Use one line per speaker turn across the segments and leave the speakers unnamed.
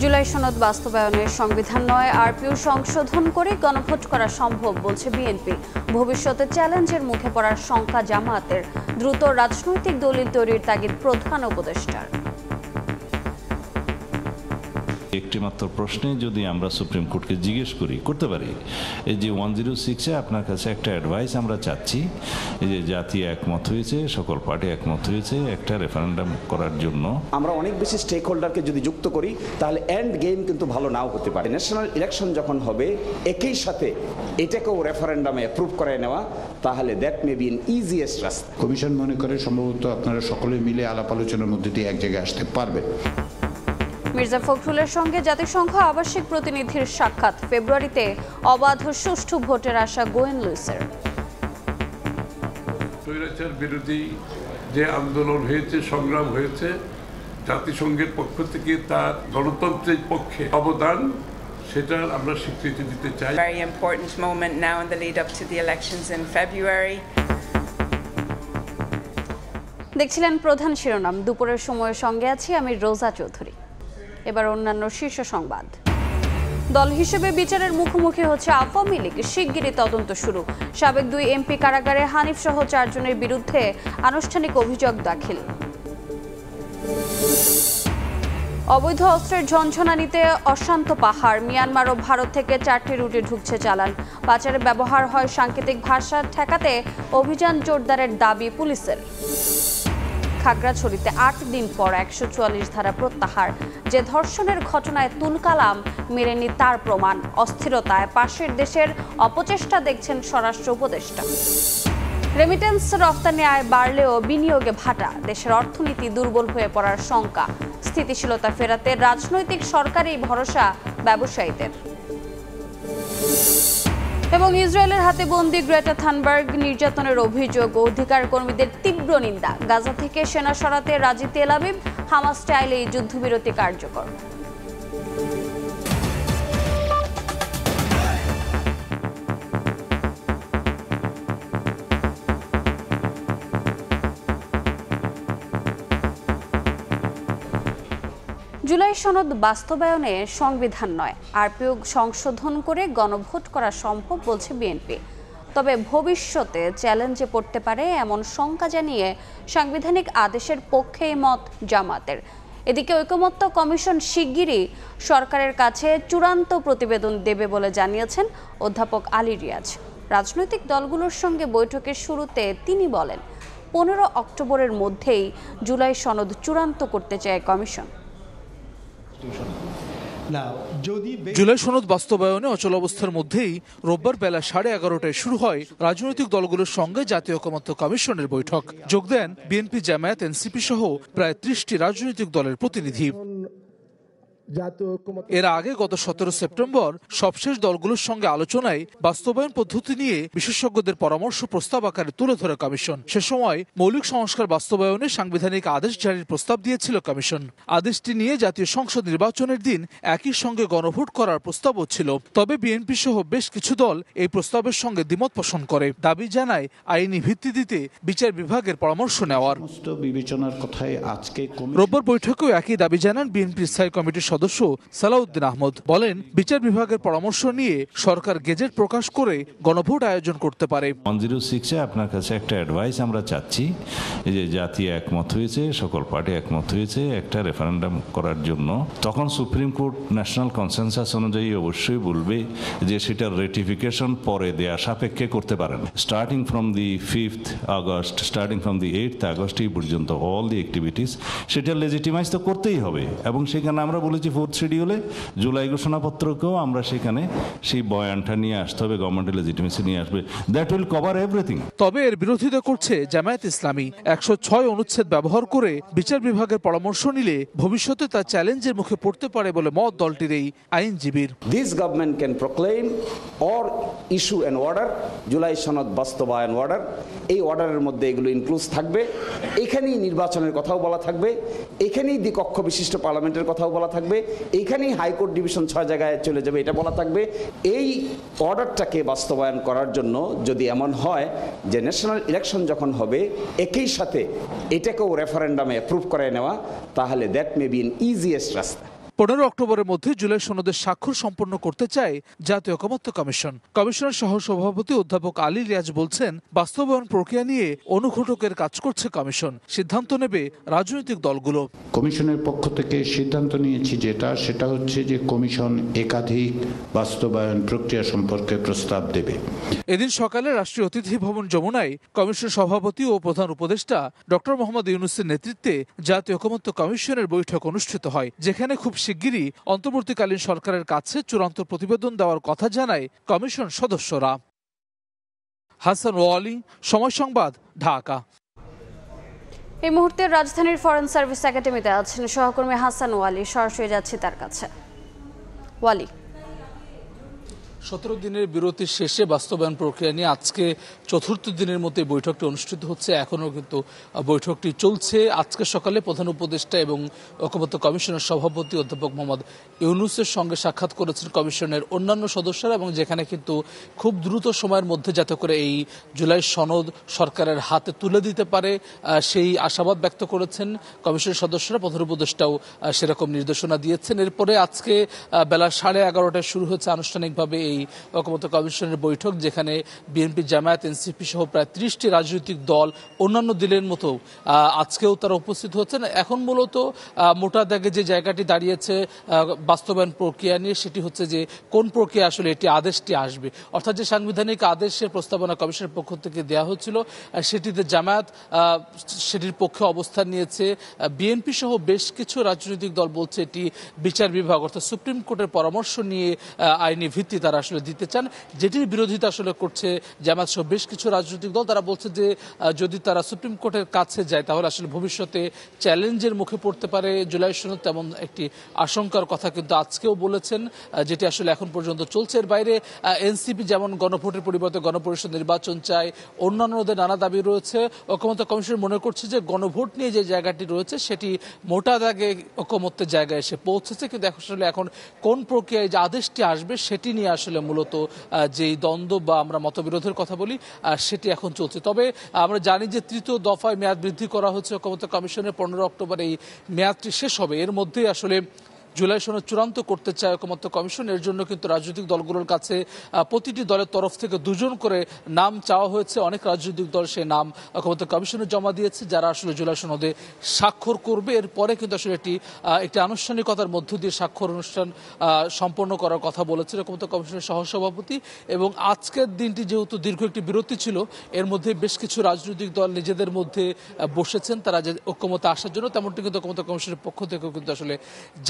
জুলাই সনদ বাস্তবায়নে সংবিধান নয় আরপিও সংশোধন করে গণভোট করা সম্ভব বলছে বিএনপি। ভবিষ্যতে চ্যালেঞ্জের মুখে পড়ার শঙ্কা জামায়াতের, দ্রুত রাজনৈতিক দলিল তৈরির তাগিদ প্রধান উপদেষ্টার।
একটি মাত্র প্রশ্নে যদি আমরা সুপ্রিম কোর্টকে জিজ্ঞেস করতে পারি, এই যে 106-এ আপনার কাছে একটা অ্যাডভাইস আমরা চাচ্ছি, এই যে জাতি একমত হয়েছে, সকল পার্টি একমত হয়েছে একটা রেফারেন্ডাম করার জন্য।
আমরা অনেক বেশি স্টেক হোল্ডারকে যদি যুক্ত করি তাহলে এন্ড গেম কিন্তু ভালো নাও হতে পারে। ন্যাশনাল ইলেকশন যখন হবে একই সাথে এটাকেও রেফারেন্ডামে অ্যাপ্রুভ করায় নেওয়া, তাহলে that may be N easiest রাস্তা।
কমিশন মনে করে সম্ভবত আপনারা সকলে মিলে আলাপ আলোচনার মধ্যে দিয়ে এক জায়গায় আসতে পারবেন।
মির্জা ফখরুলের সঙ্গে জাতিসংঘ আবাসিক প্রতিনিধির সাক্ষাৎ। ফেব্রুয়ারিতে অবাধ ও সুষ্ঠু ভোটের আশা গোয়েন লুইসের।
স্বৈরাচার বিরোধী যে আন্দোলন হয়েছে, সংগ্রাম হয়েছে, জাতিসংঘের পক্ষ থেকে তার গণতন্ত্রের পক্ষে অবদান, সেটার আমরা স্বীকৃতি দিতে চাই।
Very important moment now in the lead up to the elections in February.
দেখছিলেন প্রধান শিরোনাম। দুপুরের সময়ের সঙ্গে আছি আমি রোজা চৌধুরী। এবার অন্যান্য শীর্ষ সংবাদ। দল হিসেবে বিচারের মুখোমুখি হচ্ছে আওয়ামী লীগ, শিগগিরই তদন্ত শুরু। সাবেক 2 এমপি কারাগারে, হানিফ সহ 4 জনের বিরুদ্ধে আনুষ্ঠানিক অভিযোগ দাখিল। অবৈধ অস্ত্রের ঝনঝনানিতে অশান্ত পাহাড়। মিয়ানমার ও ভারত থেকে 4টি রুটে ঢুকছে চালান। পাচারে ব্যবহার হয় সাংকেতিক ভাষা ঠেকাতে অভিযান জোরদারের দাবি পুলিশের। খাগড়াছড়িতে 8 দিন পর 144 ধারা প্রত্যাহার। যে ধর্ষণের ঘটনায় তুলকালাম মেলেনি তার প্রমাণ। অস্থিরতায় পাশের দেশের অপচেষ্টা দেখছেন স্বরাষ্ট্র উপদেষ্টা। রেমিটেন্স রফতানি আয় বাড়লেও বিনিয়োগে ভাটা। দেশের অর্থনীতি দুর্বল হয়ে পড়ার শঙ্কা। স্থিতিশীলতা ফেরাতে রাজনৈতিক সরকারি ভরসা ব্যবসায়ীদের। এবং ইসরায়েলের হাতে বন্দী গ্রেটা থানবার্গ নির্যাতনের অভিযোগ ও অধিকার কর্মীদের তীব্র নিন্দা। গাজা থেকে সেনা সরাতে রাজি তেল আবিব, হামাস চাইলেই যুদ্ধবিরতি কার্যকর। জুলাই সনদ বাস্তবায়নে সংবিধান নয় আরপিও সংশোধন করে গণভোট করা সম্ভব বলছে বিএনপি। তবে ভবিষ্যতে চ্যালেঞ্জে পড়তে পারে এমন শঙ্কা জানিয়ে সাংবিধানিক আদেশের পক্ষে মত জামাতের। এদিকে ঐকমত্য কমিশন শিগগিরই সরকারের কাছে চূড়ান্ত প্রতিবেদন দেবে বলে জানিয়েছেন অধ্যাপক আলী রিয়াজ। রাজনৈতিক দলগুলোর সঙ্গে বৈঠকের শুরুতে তিনি বলেন, 15 অক্টোবরের মধ্যেই জুলাই সনদ চূড়ান্ত করতে চায় কমিশন।
জুলাই সনদ বাস্তবায়নে অচলাবস্থার মধ্যেই রোববার বেলা 11:30টায় শুরু হয় রাজনৈতিক দলগুলোর সঙ্গে জাতীয় ঐকমত্য কমিশনের বৈঠক। যোগ দেন বিএনপি, জামায়াত, এনসিপি সহ প্রায় 30টি রাজনৈতিক দলের প্রতিনিধি। এর আগে গত 17 সেপ্টেম্বর সবশেষ দলগুলোর সঙ্গে আলোচনায় বাস্তবায়ন পদ্ধতি নিয়ে বিশেষজ্ঞদের পরামর্শ প্রস্তাব আকারে তুলে ধরে কমিশন। সে সময় মৌলিক সংস্কার বাস্তবায়নে সাংবিধানিক আদেশ জারির প্রস্তাব দিয়েছিল কমিশন। আদেশটি নিয়ে জাতীয় সংসদ নির্বাচনের দিন একই সঙ্গে গণভোট করার প্রস্তাবও ছিল। তবে বিএনপি সহ বেশ কিছু দল এই প্রস্তাবের সঙ্গে দ্বিমত পোষণ করে, দাবি জানায় আইনি ভিত্তি দিতে বিচার বিভাগের পরামর্শ নেওয়ার। রোববার বৈঠকেও একই দাবি জানান বিএনপির স্থায়ী কমিটির সদস্য সালাউদ্দিন আহমদ। বলেন, বিচার বিভাগের পরামর্শ নিয়ে সরকার গেজেট প্রকাশ করে গণভোট আয়োজন করতে পারে।
106-এ আপনার কাছে একটা অ্যাডভাইস আমরা চাচ্ছি, এই যে জাতি একমত হয়েছে, সকল পার্টি একমত হয়েছে একটা রেফারেন্ডাম করার জন্য। তখন সুপ্রিম কোর্ট ন্যাশনাল কনসেনসাস অনুযায়ী অবশ্যই বলবে যে সেটার রেটিফিকেশন পরে দেয়া সাপেক্ষে করতে পারেন। Starting from the 5th August, starting from the 8th August এই পর্যন্ত অল দি অ্যাক্টিভিটিস সেটা লেজিটিমাইজ তো করতেই হবে। এবং সেখানে আমরা বলেছি 4th শিডিউলে জুলাই ঘোষণাপত্রকেও আমরা সেখানে সেই বয়ানটা নিয়ে আসতে হবে, গভর্নমেন্টের লেজিটিমেসি নিয়ে আসবে। That will cover everything.
তবে এর বিরোধিতা করছে জামায়াত ইসলামী। 106 অনুচ্ছেদ ব্যবহার করে বিচার বিভাগের পরামর্শ নিলে ভবিষ্যতে তা চ্যালেঞ্জের মুখে পড়তে পারে বলে মত দলটির এই আইনজীবীর।
This government can proclaim or issue an order, July সনদ বাস্তবায়ন অর্ডার। এই অর্ডারের মধ্যে এগুলো ইনক্লুড থাকবে। এখানেই নির্বাচনের কথাও বলা থাকবে, এখানেই দ্বিকক্ষ বিশিষ্ট পার্লামেন্টের কথাও বলা থাকবে, এইখানেই হাইকোর্ট ডিভিশন 6 জায়গায় চলে যাবে এটা বলা থাকবে। এই অর্ডারটাকে বাস্তবায়ন করার জন্য যদি এমন হয় যে ন্যাশনাল ইলেকশন যখন হবে একই সাথে এটাকেও রেফারেন্ডামে অ্যাপ্রুভ করে নেওয়া, তাহলে that may be N easiest রাস্তা।
15 অক্টোবরের মধ্যে জুলাই সনদের স্বাক্ষর সম্পন্ন করতে চায় জাতীয় ঐকমত্য কমিশন। কমিশনের সহ সভাপতি অধ্যাপক আলী রিয়াজ বলছেন, বাস্তবায়ন প্রক্রিয়া নিয়ে অনুঘটকের কাজ করছে কমিশন, সিদ্ধান্ত নেবে রাজনৈতিক দলগুলো।
কমিশনের পক্ষ থেকে সিদ্ধান্ত নিয়েছি সেটা হচ্ছে যে কমিশন একাধিক বাস্তবায়ন প্রক্রিয়া সম্পর্কে প্রস্তাব দেবে।
এদিন সকালে রাষ্ট্রীয় অতিথি ভবন যমুনায় কমিশন সভাপতি ও প্রধান উপদেষ্টা ডক্টর মোহাম্মদ ইউনূসের নেতৃত্বে জাতীয় ঐকমত্য কমিশনের বৈঠক অনুষ্ঠিত হয়, যেখানে খুব শিগগিরই অন্তর্বর্তীকালীন সরকারের কাছে চূড়ান্ত প্রতিবেদন দেওয়ার কথা জানায় কমিশন সদস্যরা। হাসান ওয়ালি, সময় সংবাদ, ঢাকা।
এই মুহূর্তে রাজধানীর ফরেন সার্ভিস একাডেমিতে আছেন সহকর্মী হাসান ওয়ালি, সরাসরি যাচ্ছি তার কাছে। ওয়ালি,
17 দিনের বিরতির শেষে বাস্তবায়ন প্রক্রিয়া নিয়ে আজকে চতুর্থ দিনের মধ্যে বৈঠকটি অনুষ্ঠিত হচ্ছে। এখনও কিন্তু বৈঠকটি চলছে। আজকে সকালে প্রধান উপদেষ্টা এবং ঐকমত্য কমিশনের সভাপতি অধ্যাপক মোহাম্মদ ইউনূসের সঙ্গে সাক্ষাৎ করেছেন কমিশনের অন্যান্য সদস্যরা, এবং যেখানে কিন্তু খুব দ্রুত সময়ের মধ্যে যাতে করে এই জুলাই সনদ সরকারের হাতে তুলে দিতে পারে সেই আশাবাদ ব্যক্ত করেছেন কমিশনের সদস্যরা। প্রধান উপদেষ্টাও সেরকম নির্দেশনা দিয়েছেন। এরপরে আজকে বেলা 11:30টায় শুরু হয়েছে আনুষ্ঠানিকভাবে এই ঐকমত্য কমিশনের বৈঠক, যেখানে বিএনপি, জামায়াত, এনসিপি সহ প্রায় 30টি রাজনৈতিক দল অন্যান্য দিনের মতো আজকেও তারা উপস্থিত হচ্ছেন। এখন মূলত মোটা দাগে যে জায়গাটি দাঁড়িয়েছে বাস্তবায়ন প্রক্রিয়া নিয়ে, সেটি হচ্ছে যে কোন প্রক্রিয়া আসলে এটি আদেশটি আসবে, অর্থাৎ যে সাংবিধানিক আদেশের প্রস্তাবনা কমিশনের পক্ষ থেকে দেওয়া হচ্ছিল সেটিতে জামায়াত সেটির পক্ষে অবস্থান নিয়েছে। বিএনপি সহ বেশ কিছু রাজনৈতিক দল বলছে এটি বিচার বিভাগ অর্থাৎ সুপ্রিম কোর্টের পরামর্শ নিয়ে আইনি ভিত্তি তারা আসলে দিতে চান, যেটির বিরোধিতা আসলে করছে জামায়াত সহ বেশ কিছু রাজনৈতিক দল। তারা বলছে যে যদি তারা সুপ্রিম কোর্টের কাছে যায় তাহলে আসলে ভবিষ্যতে চ্যালেঞ্জের মুখে পড়তে পারে জুলাই সনদ, তেমন একটি আশঙ্কার কথা কিন্তু আজকেও বলেছেন, যেটি আসলে এখন পর্যন্ত চলছে। এর বাইরে এনসিপি যেমন গণভোটের পরিবর্তে গণপরিষদ নির্বাচন চায়, অন্যান্যদের নানা দাবি রয়েছে। ঐকমত্য কমিশন মনে করছে যে গণভোট নিয়ে যে জায়গাটি রয়েছে সেটি মোটা দাগে ঐকমত্যের জায়গায় এসে পৌঁছেছে, কিন্তু আসলে এখন কোন প্রক্রিয়ায় যে আদেশটি আসবে সেটি নিয়ে আসলে মূলত যেই দ্বন্দ্ব বা আমরা মতবিরোধের কথা বলি সেটি এখন চলছে। তবে আমরা জানি যে তৃতীয় দফায় মেয়াদ বৃদ্ধি করা হচ্ছে ঐকমত্য কমিশনের। 15 অক্টোবর এই মেয়াদটি শেষ হবে। এর মধ্যেই আসলে জুলাই সনদ চূড়ান্ত করতে চায় ঐকমত্য কমিশন। এর জন্য কিন্তু রাজনৈতিক দলগুলোর কাছে প্রতিটি দলের তরফ থেকে 2 জন করে নাম চাওয়া হয়েছে। অনেক রাজনৈতিক দল সেই নাম ঐকমত্য কমিশনে জমা দিয়েছে, যারা আসলে জুলাই সনদে স্বাক্ষর করবে। এরপরে কিন্তু আসলে একটি আনুষ্ঠানিকতার মধ্য দিয়ে স্বাক্ষর অনুষ্ঠান সম্পন্ন করার কথা বলেছে ঐকমত্য কমিশনের সহসভাপতি। এবং আজকের দিনটি যেহেতু দীর্ঘ একটি বিরতি ছিল, এর মধ্যে বেশ কিছু রাজনৈতিক দল নিজেদের মধ্যে বসেছেন তারা যে ঐকমত্যে আসার জন্য, তেমনটি কিন্তু ঐকমত্য কমিশনের পক্ষ থেকেও কিন্তু আসলে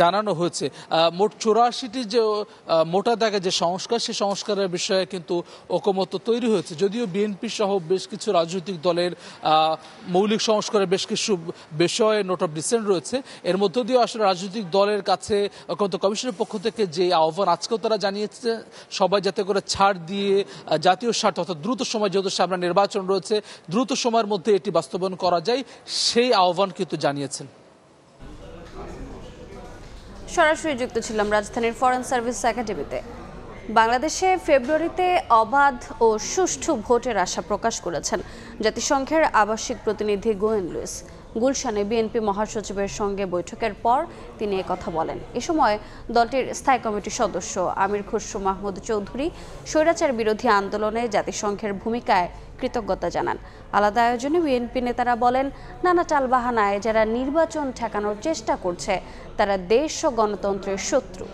জানানো হয়েছে। মোট 84টি যে মোটা দাগে যে সংস্কার, সেই সংস্কারের বিষয়ে কিন্তু ঐকমত্য তৈরি হয়েছে। যদিও বিএনপি সহ বেশ কিছু রাজনৈতিক দলের মৌলিক সংস্কারের বেশ কিছু বিষয়ে নোট অফ ডিসেন্ট রয়েছে। এর মধ্য দিয়ে আসলে রাজনৈতিক দলের কাছে ঐকমত্য কমিশনের পক্ষ থেকে যে আহ্বান আজকেও তারা জানিয়েছে, সবাই যাতে করে ছাড় দিয়ে জাতীয় স্বার্থ অর্থাৎ দ্রুত সময়, যেহেতু সামনে নির্বাচন রয়েছে, দ্রুত সময়ের মধ্যে এটি বাস্তবায়ন করা যায়, সেই আহ্বান কিন্তু জানিয়েছেন।
সরাসরি যুক্ত ছিলাম রাজধানীর ফরেন সার্ভিস একাডেমিতে। বাংলাদেশে ফেব্রুয়ারিতে অবাধ ও সুষ্ঠু ভোটের আশা প্রকাশ করেছেন জাতিসংঘের আবাসিক প্রতিনিধি গোয়েন লুইস। গুলশানে বিএনপি মহাসচিবের সঙ্গে বৈঠকের পর তিনি একথা বলেন। এ সময় দলটির স্থায়ী কমিটির সদস্য আমির খসরু মাহমুদ চৌধুরী স্বৈরাচার বিরোধী আন্দোলনে জাতিসংঘের ভূমিকায় কৃতজ্ঞতা জানান। আলাদা আয়োজনে বিএনপি নেতারা বলেন, নানা টালবাহানায় যারা নির্বাচন ঠেকানোর চেষ্টা করছে তারা দেশ ও গণতন্ত্রের শত্রু।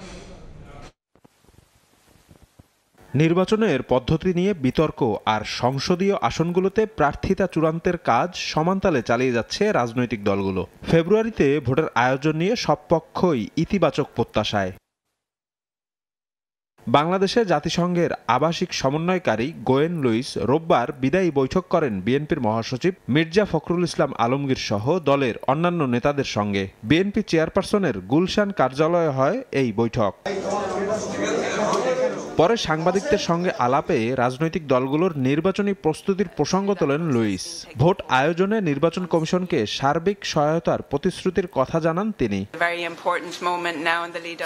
নির্বাচনের পদ্ধতি নিয়ে বিতর্ক আর সংসদীয় আসনগুলোতে প্রার্থিতা চূড়ান্তের কাজ সমানতালে চালিয়ে যাচ্ছে রাজনৈতিক দলগুলো। ফেব্রুয়ারিতে ভোটের আয়োজন নিয়ে সব পক্ষই ইতিবাচক প্রত্যাশায়। বাংলাদেশে জাতিসংঘের আবাসিক সমন্বয়কারী গোয়েন লুইস রোববার বিদায়ী বৈঠক করেন বিএনপির মহাসচিব মির্জা ফখরুল ইসলাম আলমগীর সহ দলের অন্যান্য নেতাদের সঙ্গে। বিএনপি চেয়ারপারসনের গুলশান কার্যালয়ে হয় এই বৈঠক। পরে সাংবাদিকদের সঙ্গে আলাপে রাজনৈতিক দলগুলোর নির্বাচনী প্রস্তুতির প্রসঙ্গ তোলেন লুইস। ভোট আয়োজনে নির্বাচন কমিশনকে সার্বিক সহায়তার প্রতিশ্রুতির কথা জানান তিনি।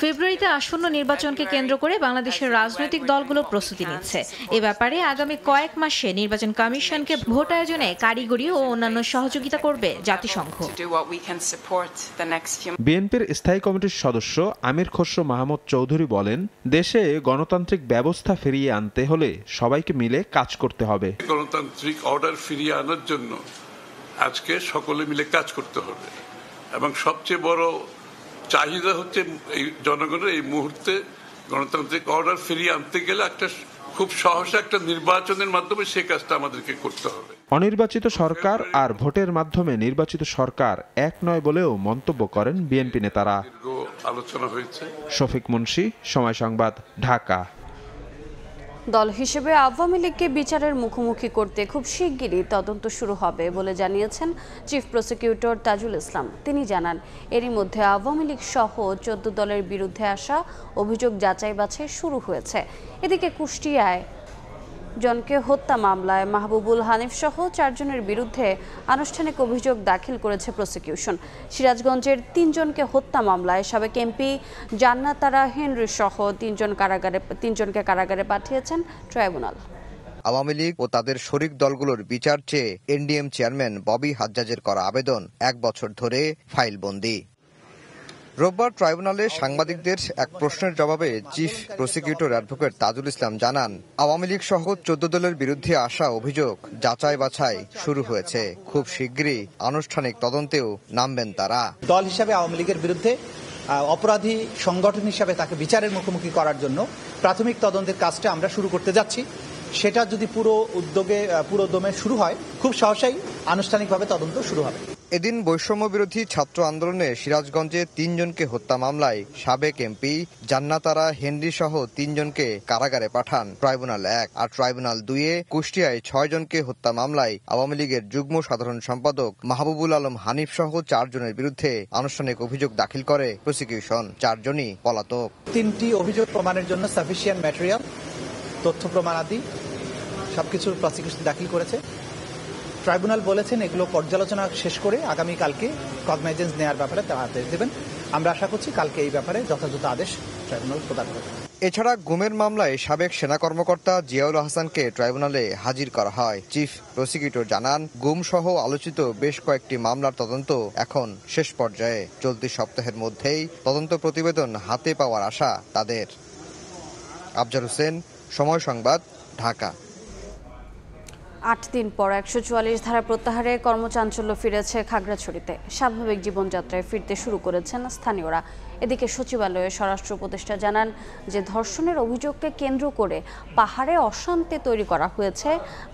ফেব্রুয়ারিতে আসন্ন নির্বাচনকে কেন্দ্র করে বাংলাদেশের রাজনৈতিক দলগুলো প্রস্তুতি নিচ্ছে। এ ব্যাপারে আগামী কয়েক মাসে নির্বাচন কমিশনকে ভোট আয়োজনে কারিগরি ও অন্যান্য সহযোগিতা করবে জাতিসংঘ।
বিএনপির স্থায়ী কমিটির সদস্য আমির খসরু মাহমুদ চৌধুরী বলেন, দেশে গণতান্ত্রিক ব্যবস্থা ফিরিয়ে আনতে হলে সবাইকে মিলে কাজ করতে হবে।
গণতান্ত্রিক অর্ডার ফিরিয়ে আনার জন্য আজকে সকলে মিলে কাজ করতে হবে এবং সবচেয়ে বড় চাহিদা হচ্ছে এই জনগণের এই মুহূর্তে গণতান্ত্রিক অর্ডার ফিরিয়ে আনতে গেলে একটা খুব সহসা একটা নির্বাচনের মাধ্যমে সেই কাজটা আমাদেরকে করতে হবে।
অনির্বাচিত সরকার আর ভোটের মাধ্যমে নির্বাচিত সরকার এক নয় বলেও মন্তব্য করেন বিএনপি নেতারা।
আলোচনা হয়েছে।
শফিক মুন্সি, সময় সংবাদ, ঢাকা।
দল হিসেবে আওয়ামী লীগকে বিচারের মুখোমুখি করতে খুব শিগগিরই তদন্ত শুরু হবে বলে জানিয়েছেন চিফ প্রসিকিউটর তাজুল ইসলাম। তিনি জানান, এরই মধ্যে আওয়ামী লীগ সহ 14 দলের বিরুদ্ধে আসা অভিযোগ যাচাই বাছাই শুরু হয়েছে। এদিকে কুষ্টিয়ায় জনকে হত্যা মামলায় মাহবুবুল হানিফ সহ 4 জনের বিরুদ্ধে আনুষ্ঠানিক অভিযোগ দাখিল করেছে প্রসিকিউশন। সিরাজগঞ্জের 3 জনকে হত্যা মামলায় সাবেক এমপি জান্নাতারা হেনরি সহ 3 জনকে কারাগারে পাঠিয়েছেন ট্রাইব্যুনাল।
আওয়ামী লীগ ও তাদের শরিক দলগুলোর বিচার চেয়ে এনডিএম চেয়ারম্যান ববি হাজ্জাজের করা আবেদন 1 বছর ধরে ফাইলবন্দি। রোববার ট্রাইব্যুনালে সাংবাদিকদের এক প্রশ্নের জবাবে chief prosecutor advocate Tajul Islam জানান, আওয়ামী লীগ সহ 14 দলের বিরুদ্ধে আসা অভিযোগ যাচাই বাছাই শুরু হয়েছে। খুব শিগগিরই আনুষ্ঠানিক তদন্তেও নামবেন তারা।
দল হিসাবে আওয়ামী লীগের বিরুদ্ধে অপরাধী সংগঠন হিসাবে তাকে বিচারের মুখোমুখি করার জন্য প্রাথমিক তদন্তের কাজটা আমরা শুরু করতে যাচ্ছি। সেটা যদি পুরো দমে শুরু হয়, খুব সহসাই আনুষ্ঠানিকভাবে তদন্ত শুরু হবে।
এদিন বৈষম্য বিরোধী ছাত্র আন্দোলনে সিরাজগঞ্জে 3 জনকে হত্যা মামলায় সাবেক এমপি জান্নাতারা হেনরি সহ 3 জনকে কারাগারে পাঠান ট্রাইব্যুনাল 1, আর ট্রাইব্যুনাল 2-এ কুষ্টিয়ায় 6 জনকে হত্যা মামলায় আওয়ামী লীগের যুগ্ম সাধারণ সম্পাদক মাহবুবুল আলম হানিফ সহ 4 জনের বিরুদ্ধে আনুষ্ঠানিক অভিযোগ দাখিল করে প্রসিকিউশন। 4 জনই পলাতক।
3টি অভিযোগ প্রমাণের জন্য সাফিসিয়েন্ট ম্যাটেরিয়াল, তথ্য প্রমাণ আদি সবকিছুর প্রসিকিউশন দাখিল করেছে। ট্রাইব্যুনাল বলেছেন এগুলো পর্যালোচনা শেষ করে আগামীকালকে কগনাইজেন্স নেওয়ার ব্যাপারে তারা আদেশ দেবেন। আমরা আশা করছি কালকে এই ব্যাপারে যথাযথ আদেশ ট্রাইব্যুনাল প্রদান করবে।
এছাড়া গুমের মামলায় সাবেক সেনা কর্মকর্তা জিয়াউল হাসানকে ট্রাইব্যুনালে হাজির করা হয়। চিফ প্রসিকিউটর জানান, গুম সহ আলোচিত বেশ কয়েকটি মামলার তদন্ত এখন শেষ পর্যায়ে। চলতি সপ্তাহের মধ্যেই তদন্ত প্রতিবেদন হাতে পাওয়ার আশা তাদের। আফজার হোসেন, সময় সংবাদ, ঢাকা।
8 দিন পর 144 ধারা প্রত্যাহারে কর্মচাঞ্চল্য ফিরেছে খাগড়াছড়িতে। স্বাভাবিক জীবনযাত্রায় ফিরতে শুরু করেছেন স্থানীয়রা। এদিকে সচিবালয়ে স্বরাষ্ট্র উপদেষ্টা জানান যে ধর্ষণের অভিযোগকে কেন্দ্র করে পাহাড়ে অশান্তি তৈরি করা হয়েছে,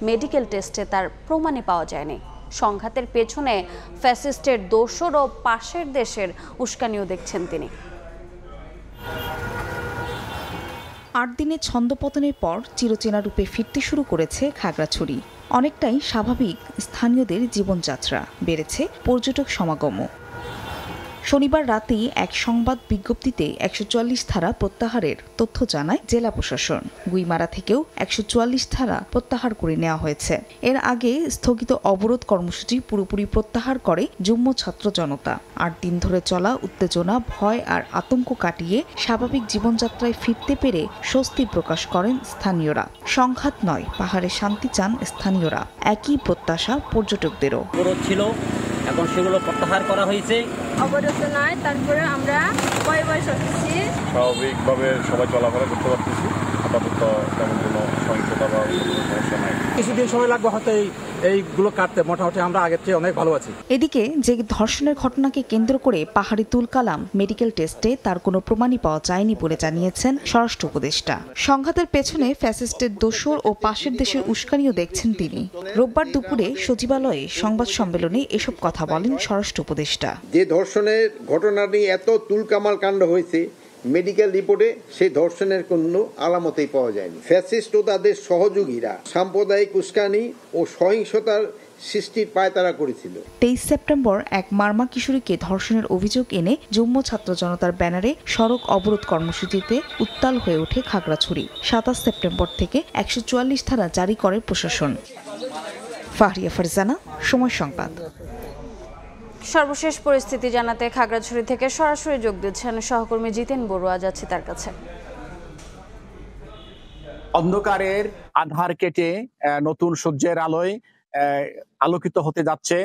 মেডিকেল টেস্টে তার প্রমাণই পাওয়া যায়নি। সংঘাতের পেছনে ফ্যাসিস্টের দোসর ও পাশের দেশের উস্কানিও দেখছেন তিনি।
8 দিনের ছন্দপতনের পর চিরচেনা রূপে ফিরতে শুরু করেছে খাগড়াছড়ি। অনেকটাই স্বাভাবিক স্থানীয়দের জীবনযাত্রা, বেড়েছে পর্যটক সমাগমও। শনিবার রাতেই এক সংবাদ বিজ্ঞপ্তিতে 144 ধারা প্রত্যাহারের তথ্য জানায় জেলা প্রশাসন। গুইমারা থেকেও 144 ধারা প্রত্যাহার করে নেওয়া হয়েছে। এর আগে স্থগিত অবরোধ কর্মসূচি পুরোপুরি প্রত্যাহার করে যুগ্ম ছাত্র জনতা। 8 দিন ধরে চলা উত্তেজনা, ভয় আর আতঙ্ক কাটিয়ে স্বাভাবিক জীবনযাত্রায় ফিরতে পেরে স্বস্তি প্রকাশ করেন স্থানীয়রা। সংঘাত নয়, পাহাড়ে শান্তি চান স্থানীয়রা। একই প্রত্যাশা পর্যটকদেরও।
ছিল, এখন সেগুলো প্রত্যাহার করা হয়েছে।
অবরোধ নয়, তারপরে আমরা বয়স হচ্ছি,
স্বাভাবিকভাবে সবাই চলাফেরা করতে পারতেছি। আপাতত তেমন কোনো সহিংসতা বা সমস্যা নাই।
কিছুদিন সময় লাগবে হয়তো এইগুলো কাটতে। মোটামুটি আমরা আগের চেয়ে অনেক ভালো আছি।
এদিকে যে ধর্ষণের ঘটনাকে কেন্দ্র করে পাহাড়ি তুলকালাম মেডিকেল টেস্টে তার কোনো প্রমাণই পাওয়া যায়নি বলে জানিয়েছেন স্বরাষ্ট্র উপদেষ্টা। সংঘাতের পেছনে ফ্যাসিস্টের দোসর ও পাশের দেশের উস্কানিও দেখছেন তিনি। রোববার দুপুরে সচিবালয়ে সংবাদ সম্মেলনে এসব কথা বলেন স্বরাষ্ট্র উপদেষ্টা।
যে ধর্ষণের ঘটনা নিয়ে এত তুলকামাল কাণ্ড হয়েছে, মেডিকেল রিপোর্টে সেই ধর্ষণের কোনো আলামতেই পাওয়া যায়নি। ফ্যাসিস্ট ও তাদের সহযোগীরা সাম্প্রদায়িক উস্কানি ও সহিংসতার সৃষ্টির পায়তারা করেছিল।
23 সেপ্টেম্বর এক মারমা কিশোরীকে ধর্ষণের অভিযোগ এনে যুগ্ম ছাত্র জনতার ব্যানারে সড়ক অবরোধ কর্মসূচিতে উত্তাল হয়ে ওঠে খাগড়াছড়ি। 27 সেপ্টেম্বর থেকে 144 ধারা জারি করে প্রশাসন। ফাহরিয়া ফারজানা, সময় সংবাদ।
সর্বশেষ পরিস্থিতি জানাতে খাগড়াছড়ি থেকে সরাসরি যোগ দিচ্ছেন সহকর্মী জিতেন বড়ুয়া, যাচ্ছি তার কাছে।
অন্ধকারের আধার কেটে নতুন সূর্যের আলোয় আলোকিত হতে যাচ্ছে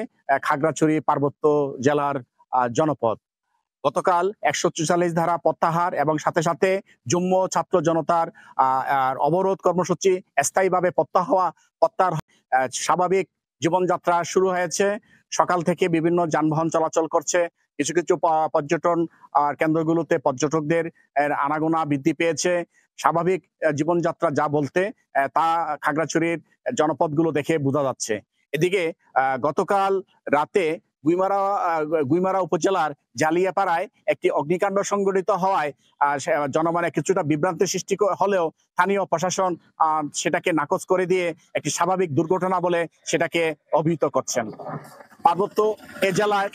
খাগড়াছড়ি পার্বত্য জেলার জনপদ। গতকাল 144 ধারা প্রত্যাহার এবং সাথে সাথে যুগ্ম ছাত্র জনতার অবরোধ কর্মসূচি স্থায়ীভাবে প্রত্যাহার স্বাভাবিক জীবনযাত্রা শুরু হয়েছে। সকাল থেকে বিভিন্ন যানবাহন চলাচল করছে। কিছু কিছু পর্যটন কেন্দ্রগুলোতে পর্যটকদের আনাগোনা বৃদ্ধি পেয়েছে। স্বাভাবিক জীবনযাত্রা যা বলতে তা খাগড়াছড়ির জনপদগুলো দেখে বোঝা যাচ্ছে। এদিকে গতকাল রাতে গুইমারা উপজেলার জালিয়াপাড়ায় একটি অগ্নিকাণ্ড সংঘটিত হওয়ায় জনমনে কিছুটা বিভ্রান্তি সৃষ্টি হলেও স্থানীয় প্রশাসন সেটাকে নাকচ করে দিয়ে একটি স্বাভাবিক দুর্ঘটনা বলে সেটাকে অভিহিত করছেন। পার্বত্য এ জেলায়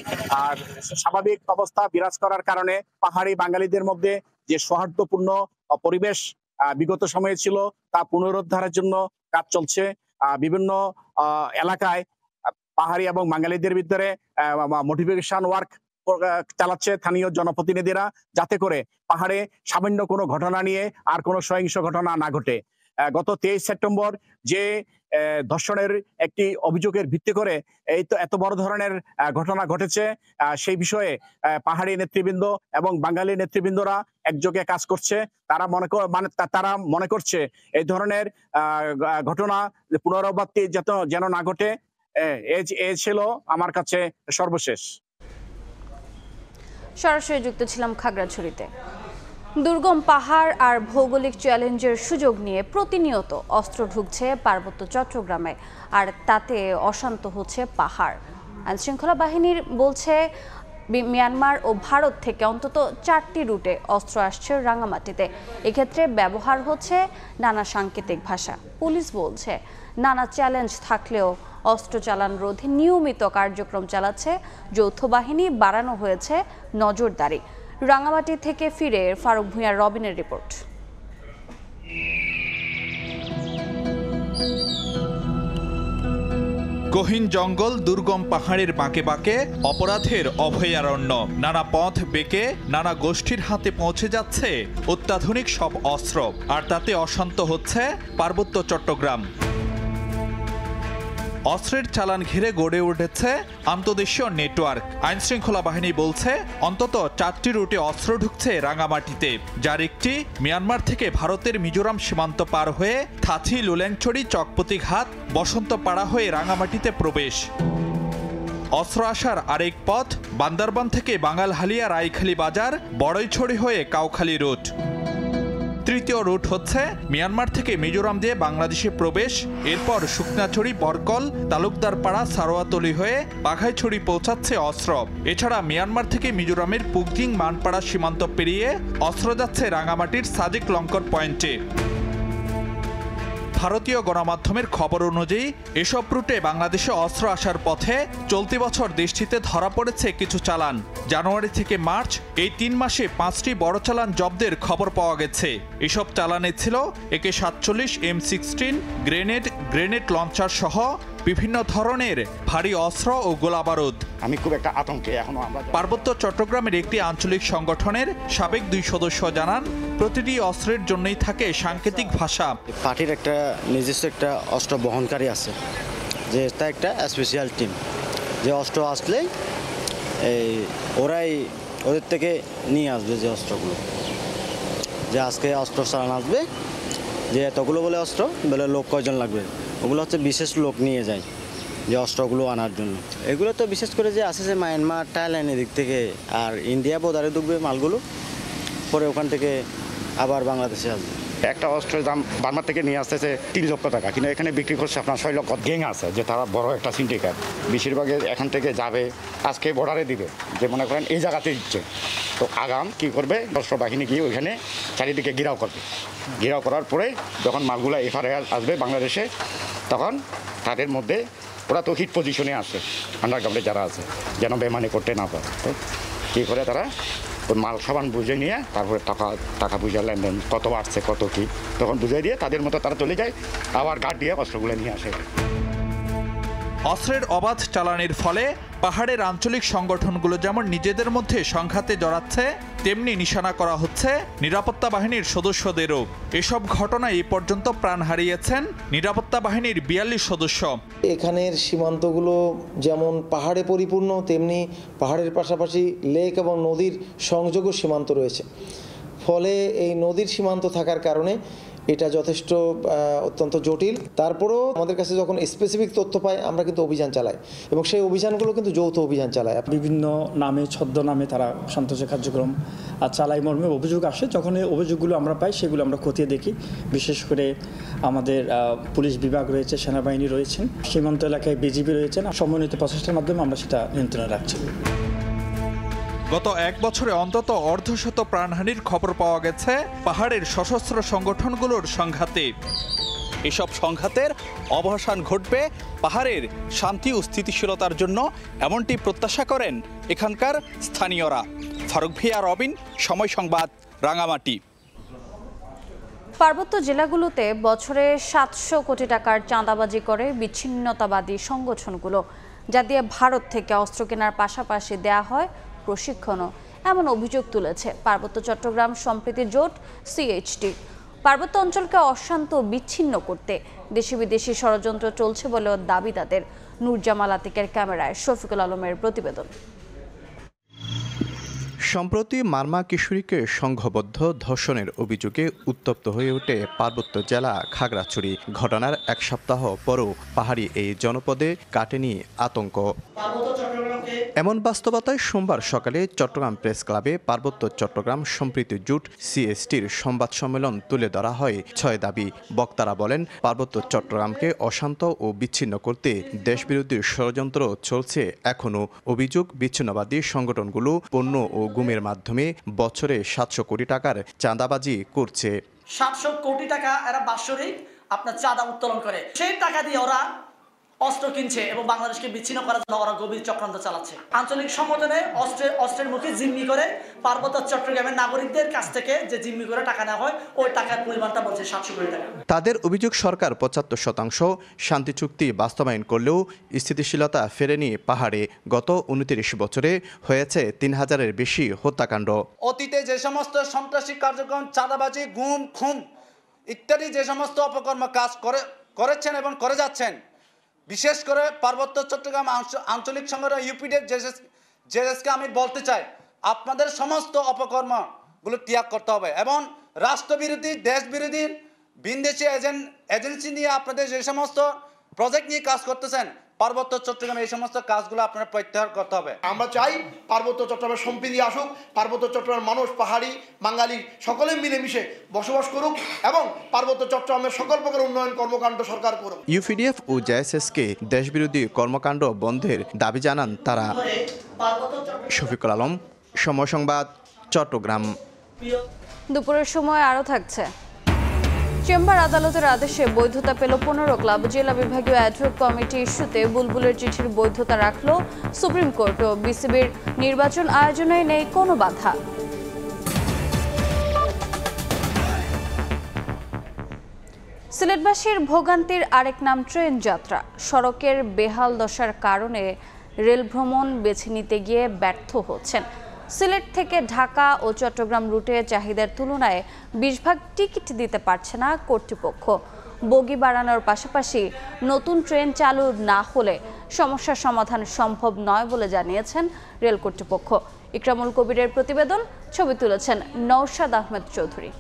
স্বাভাবিক অবস্থা বিরাজ করার কারণে পাহাড়ি বাঙালিদের মধ্যে যে সৌহার্দ্যপূর্ণ পরিবেশ বিগত সময়ে ছিল তা পুনরুদ্ধারের জন্য কাজ চলছে। বিভিন্ন এলাকায় পাহাড়ি এবং বাঙালিদের ভিতরে মোটিভেশন ওয়ার্ক চালাচ্ছে স্থানীয় জনপ্রতিনিধিরা, যাতে করে পাহাড়ে সামান্য কোনো ঘটনা নিয়ে আর কোনো সহিংস ঘটনা না ঘটে। গত 23 সেপ্টেম্বর যে ধর্ষণের একটি অভিযোগের ভিত্তি করে এই তো এত বড় ধরনের ঘটনা ঘটেছে, সেই বিষয়ে পাহাড়ি নেতৃবৃন্দ এবং বাঙালি নেতৃবৃন্দরা একযোগে কাজ করছে। তারা মনে করছে এই ধরনের ঘটনা পুনরাবৃত্তি যেন না ঘটে। এ ছিল আমার কাছে সর্বশেষ।
সরাসরি যুক্ত ছিলাম খাগড়াছড়িতে। দুর্গম পাহাড় আর ভৌগোলিক চ্যালেঞ্জের সুযোগ নিয়ে প্রতিনিয়ত অস্ত্র ঢুকছে পার্বত্য চট্টগ্রামে, আর তাতে অশান্ত হচ্ছে পাহাড়। আইনশৃঙ্খলা বাহিনীর বলছে মিয়ানমার ও ভারত থেকে অন্তত 4টি রুটে অস্ত্র আসছে রাঙামাটিতে। এক্ষেত্রে ব্যবহার হচ্ছে নানা সাংকেতিক ভাষা। পুলিশ বলছে নানা চ্যালেঞ্জ থাকলেও অস্ত্র চালান রোধে নিয়মিত কার্যক্রম চালাচ্ছে যৌথ বাহিনী, বাড়ানো হয়েছে নজরদারি। রাঙামাটি থেকে ফিরে ফারুক ভূঁইয়ার রবিনের রিপোর্ট।
গহীন জঙ্গল, দুর্গম পাহাড়ের বাঁকে বাঁকে অপরাধের অভয়ারণ্য। নানা পথ বেঁকে নানা গোষ্ঠীর হাতে পৌঁছে যাচ্ছে অত্যাধুনিক সব অস্ত্র, আর তাতে অশান্ত হচ্ছে পার্বত্য চট্টগ্রাম। অস্ত্রের চালান ঘিরে গড়ে উঠেছে আন্তদেশীয় নেটওয়ার্ক। আইনশৃঙ্খলা বাহিনী বলছে অন্তত 4টি রুটে অস্ত্র ঢুকছে রাঙামাটিতে, যার একটি মিয়ানমার থেকে ভারতের মিজোরাম সীমান্ত পার হয়ে থাথি, লুল্যাংছড়ি, চকপতি ঘাট, বসন্তপাড়া হয়ে রাঙামাটিতে প্রবেশ। অস্ত্র আসার আরেক পথ বান্দরবান থেকে বাঙালহালিয়া, রাইখালি বাজার, বড়ইছড়ি হয়ে কাউখালী রুট। তৃতীয় রুট হচ্ছে মিয়ানমার থেকে মিজোরাম দিয়ে বাংলাদেশে প্রবেশ, এরপর শুকনাছড়ি, বরকল, তালুকদারপাড়া, সারোয়াতলি হয়ে বাঘাইছড়ি পৌঁছাচ্ছে অস্ত্র। এছাড়া মিয়ানমার থেকে মিজোরামের পুগজিং, মানপাড়া সীমান্ত পেরিয়ে অস্ত্র যাচ্ছে রাঙামাটির সাদিক লঙ্কর পয়েন্টে। ভারতীয় গণমাধ্যমের খবর অনুযায়ী এসব রুটে বাংলাদেশে অস্ত্র আসার পথে চলতি বছর দেশটিতে ধরা পড়েছে কিছু চালান। জানুয়ারি থেকে মার্চ এই 3 মাসে 5টি বড় চালান জব্দের খবর পাওয়া গেছে। এসব চালানে ছিল AK-47, M16, গ্রেনেড লঞ্চার সহ বিভিন্ন ধরনের ভারী অস্ত্র ও গোলাবারুদ।
আমি খুব একটা আতঙ্কে এখনো।
পার্বত্য চট্টগ্রামের একটি আঞ্চলিক সংগঠনের সাবেক 2 সদস্য জানান, প্রতিটি অস্ত্রের জন্যই থাকে সাংকেতিক ভাষা।
পার্টির একটা নিজস্ব একটা অস্ত্র বহনকারী আছে, যে তা একটা স্পেশাল টিম, যে অস্ত্র আসলে ওরাই ওদের থেকে নিয়ে আসবে যে অস্ত্রগুলো, যে আজকে অস্ত্র চালান আসবে, যে এতগুলো বলে অস্ত্র বলে লোক কয়জন লাগবে, ওগুলো হচ্ছে বিশেষ লোক নিয়ে যায় যে অস্ত্রগুলো আনার জন্য। এগুলো তো বিশেষ করে যে আসে যে মায়ানমার, থাইল্যান্ড এদিক থেকে, আর ইন্ডিয়া বোর্ডারে ঢুকবে মালগুলো, পরে ওখান থেকে আবার বাংলাদেশে আসবে।
একটা অস্ত্রের দাম বার্মার থেকে নিয়ে আসতেছে 3 লক্ষ টাকা, কিন্তু এখানে বিক্রি করছে আপনার 6 লক্ষ। গ্যাং আছে যে তারা বড় একটা সিন্ডিকেট, বেশিরভাগে এখান থেকে যাবে, আজকে বর্ডারে দিবে, যে মনে করেন এই জায়গাতে দিচ্ছে, তো আগাম কি করবে, অস্ত্র বাহিনী গিয়ে ওইখানে চারিদিকে ঘেরাও করবে। ঘেরাও করার পরে যখন মালগুলো এফআরআই আসবে বাংলাদেশে, তখন তাদের মধ্যে ওরা তো হিট পজিশনে আসে আন্ডারগ্রাউন্ডে যারা আছে, যেন বেমানি করতে না পারে। তো কী করে তারা ওই মাল সাবান বুঝে নিয়ে তারপরে টাকা পয়সা লেনদেন কত আসছে কত কী তখন বুঝিয়ে দিয়ে তাদের মতো তারা চলে যায়, আবার গার্ড দিয়ে অস্ত্রগুলো নিয়ে আসে।
অস্ত্রের অবাধ চালানির ফলে পাহাড়ের আঞ্চলিক সংগঠনগুলো যেমন নিজেদের মধ্যে সংঘাতে জড়াচ্ছে, তেমনি নিশানা করা হচ্ছে নিরাপত্তা বাহিনীর সদস্যদেরও। এসব ঘটনায় এই পর্যন্ত প্রাণ হারিয়েছেন নিরাপত্তা বাহিনীর 42 সদস্য।
এখানের সীমান্তগুলো যেমন পাহাড়ে পরিপূর্ণ, তেমনি পাহাড়ের পাশাপাশি লেক এবং নদীর সংযোগও সীমান্ত রয়েছে। ফলে এই নদীর সীমান্ত থাকার কারণে এটা যথেষ্ট অত্যন্ত জটিল। তারপরেও আমাদের কাছে যখন স্পেসিফিক তথ্য পাই আমরা কিন্তু অভিযান চালাই, এবং সেই অভিযানগুলো কিন্তু যৌথ অভিযান চালায়।
বিভিন্ন নামে ছদ্মনামে তারা সন্ত্রাসী কার্যক্রম চালাই মর্মে অভিযোগ আসে। যখন এই অভিযোগগুলো আমরা পাই সেগুলো আমরা খতিয়ে দেখি। বিশেষ করে আমাদের পুলিশ বিভাগ রয়েছে, সেনাবাহিনী রয়েছেন, সীমান্ত এলাকায় বিজিবি রয়েছেন। সমন্বিত প্রচেষ্টার মাধ্যমে আমরা সেটা নিয়ন্ত্রণে রাখছি।
গত 1 বছরে অন্তত অর্ধশত প্রাণহানির খবর পাওয়া গেছে পাহাড়ের সশস্ত্র সংগঠনগুলোর সংঘাতে। এসব সংঘাতের অবসান ঘটবে পাহাড়ের শান্তি ও স্থিতিশীলতার জন্য, এমনটি প্রত্যাশা করেন এখানকার স্থানীয়রা। ফারুক ভিয়া, রবিন, সময় সংবাদ, রাঙামাটি।
পার্বত্য জেলাগুলোতে বছরে 700 কোটি টাকার চাঁদাবাজি করে বিচ্ছিন্নতাবাদী সংগঠনগুলো, যা দিয়ে ভারত থেকে অস্ত্র কেনার পাশাপাশি দেয়া হয় প্রশিক্ষণও। এমন অভিযোগ তুলেছে পার্বত্য চট্টগ্রাম সম্প্রীতি জোট সিএইচটি। পার্বত্য অঞ্চলকে অশান্ত বিচ্ছিন্ন করতে দেশি বিদেশি ষড়যন্ত্র চলছে বলেও দাবি তাদের। নূরজামাল আতিকের ক্যামেরায় শফিকুল আলমের প্রতিবেদন।
সম্প্রতি মারমা কিশোরীকে সংঘবদ্ধ ধর্ষণের অভিযোগে উত্তপ্ত হয়ে ওঠে পার্বত্য জেলা খাগড়াছড়ি। ঘটনার 1 সপ্তাহ পরও পাহাড়ি এই জনপদে কাটেনি আতঙ্ক। এমন বাস্তবতায় সোমবার সকালে চট্টগ্রাম প্রেস ক্লাবে পার্বত্য চট্টগ্রাম সম্প্রীতি জোট সিএসটির সংবাদ সম্মেলন তুলে ধরা হয় 6 দাবি। বক্তারা বলেন, পার্বত্য চট্টগ্রামকে অশান্ত ও বিচ্ছিন্ন করতে দেশবিরোধী ষড়যন্ত্র চলছে এখনও। অভিযোগ, বিচ্ছিন্নবাদী সংগঠনগুলো পণ্য ও গুমের মাধ্যমে বছরে 700 কোটি টাকার চাঁদাবাজি করছে।
700 কোটি টাকা এরা বাৎসরিক আপনার চাঁদা উত্তোলন করে, সেই টাকা দিয়ে ওরা অস্ত্র কিনছে এবং বাংলাদেশকে বিচ্ছিন্ন করার জন্য ওরা গভীর চক্রান্ত চালাচ্ছে। আঞ্চলিক সংগঠনে অস্ত্রের মুখে জিম্মি করে পার্বত্য চট্টগ্রামের নাগরিকদের কাছ থেকে যে জিম্মি করে টাকা নেওয়া হয়, ওই টাকার পরিমাণটা বলছে 700 কোটি টাকা।
তাদের অভিযোগ, সরকার 75% শান্তি চুক্তি বাস্তবায়ন করলেও স্থিতিশীলতা ফেরেনি পাহাড়ে। গত 29 বছরে হয়েছে 3000-এর বেশি হত্যাকাণ্ড।
অতীতে যে সমস্ত সন্ত্রাসী কার্যক্রম, চাঁদাবাজি, গুম, খুন ইত্যাদি যে সমস্ত অপকর্ম কাজ করেছেন এবং করে যাচ্ছেন, বিশেষ করে পার্বত্য চট্টগ্রাম আঞ্চলিক সংগঠন ইউপিডি জেএসকে আমি বলতে চাই, আপনাদের সমস্ত অপকর্মগুলো ত্যাগ করতে হবে এবং রাষ্ট্রবিরোধী, দেশবিরোধী, ভিনদেশি এজেন্সি নিয়ে আপনাদের যে সমস্ত প্রজেক্ট নিয়ে কাজ করতেছেন, পার্বত্য চট্টগ্রামে এই সমস্ত কাজগুলো আপনারা প্রত্যাহার করতে হবে।
আমরা চাই পার্বত্য চট্টগ্রামের সম্প্রীতি আসুক, পার্বত্য চট্টগ্রামের মানুষ, পাহাড়ি, বাঙালি সকলে মিলেমিশে বসবাস করুক এবং পার্বত্য চট্টগ্রামের সকল প্রকার উন্নয়ন কর্মকাণ্ড সরকার করুক।
ইউপিডিএফ ও জেএসএসকে দেশবিরোধী কর্মকাণ্ড বন্ধের দাবি জানান তারা। শফিকুল আলম, সময় সংবাদ, চট্টগ্রাম।
দুপুরের সময় আরও থাকছে। চেম্বার আদালতের আদেশে বৈধতা পেল 15 ক্লাব। জেলা বিভাগীয় অ্যাডহক কমিটি ইস্যুতে বুলবুলের চিঠির বৈধতা রাখল সুপ্রিম কোর্ট। ও বিসিবির নির্বাচন আয়োজনে নেই কোনো বাধা। সিলেটবাসীর ভোগান্তির আরেক নাম ট্রেন যাত্রা। সড়কের বেহাল দশার কারণে রেল ভ্রমণ বেছে নিতে গিয়ে ব্যর্থ হচ্ছেন। সিলেট থেকে ঢাকা ও চট্টগ্রাম রুটে চাহিদার তুলনায় 20 ভাগ টিকিট দিতে পারছে না কর্তৃপক্ষ। বগি বাড়ানোর পাশাপাশি নতুন ট্রেন চালু না হলে সমস্যার সমাধান সম্ভব নয় বলে জানিয়েছেন রেল কর্তৃপক্ষ। ইকরামুল কবিরের প্রতিবেদন, ছবি তুলেছেন নওশাদ আহমেদ চৌধুরী।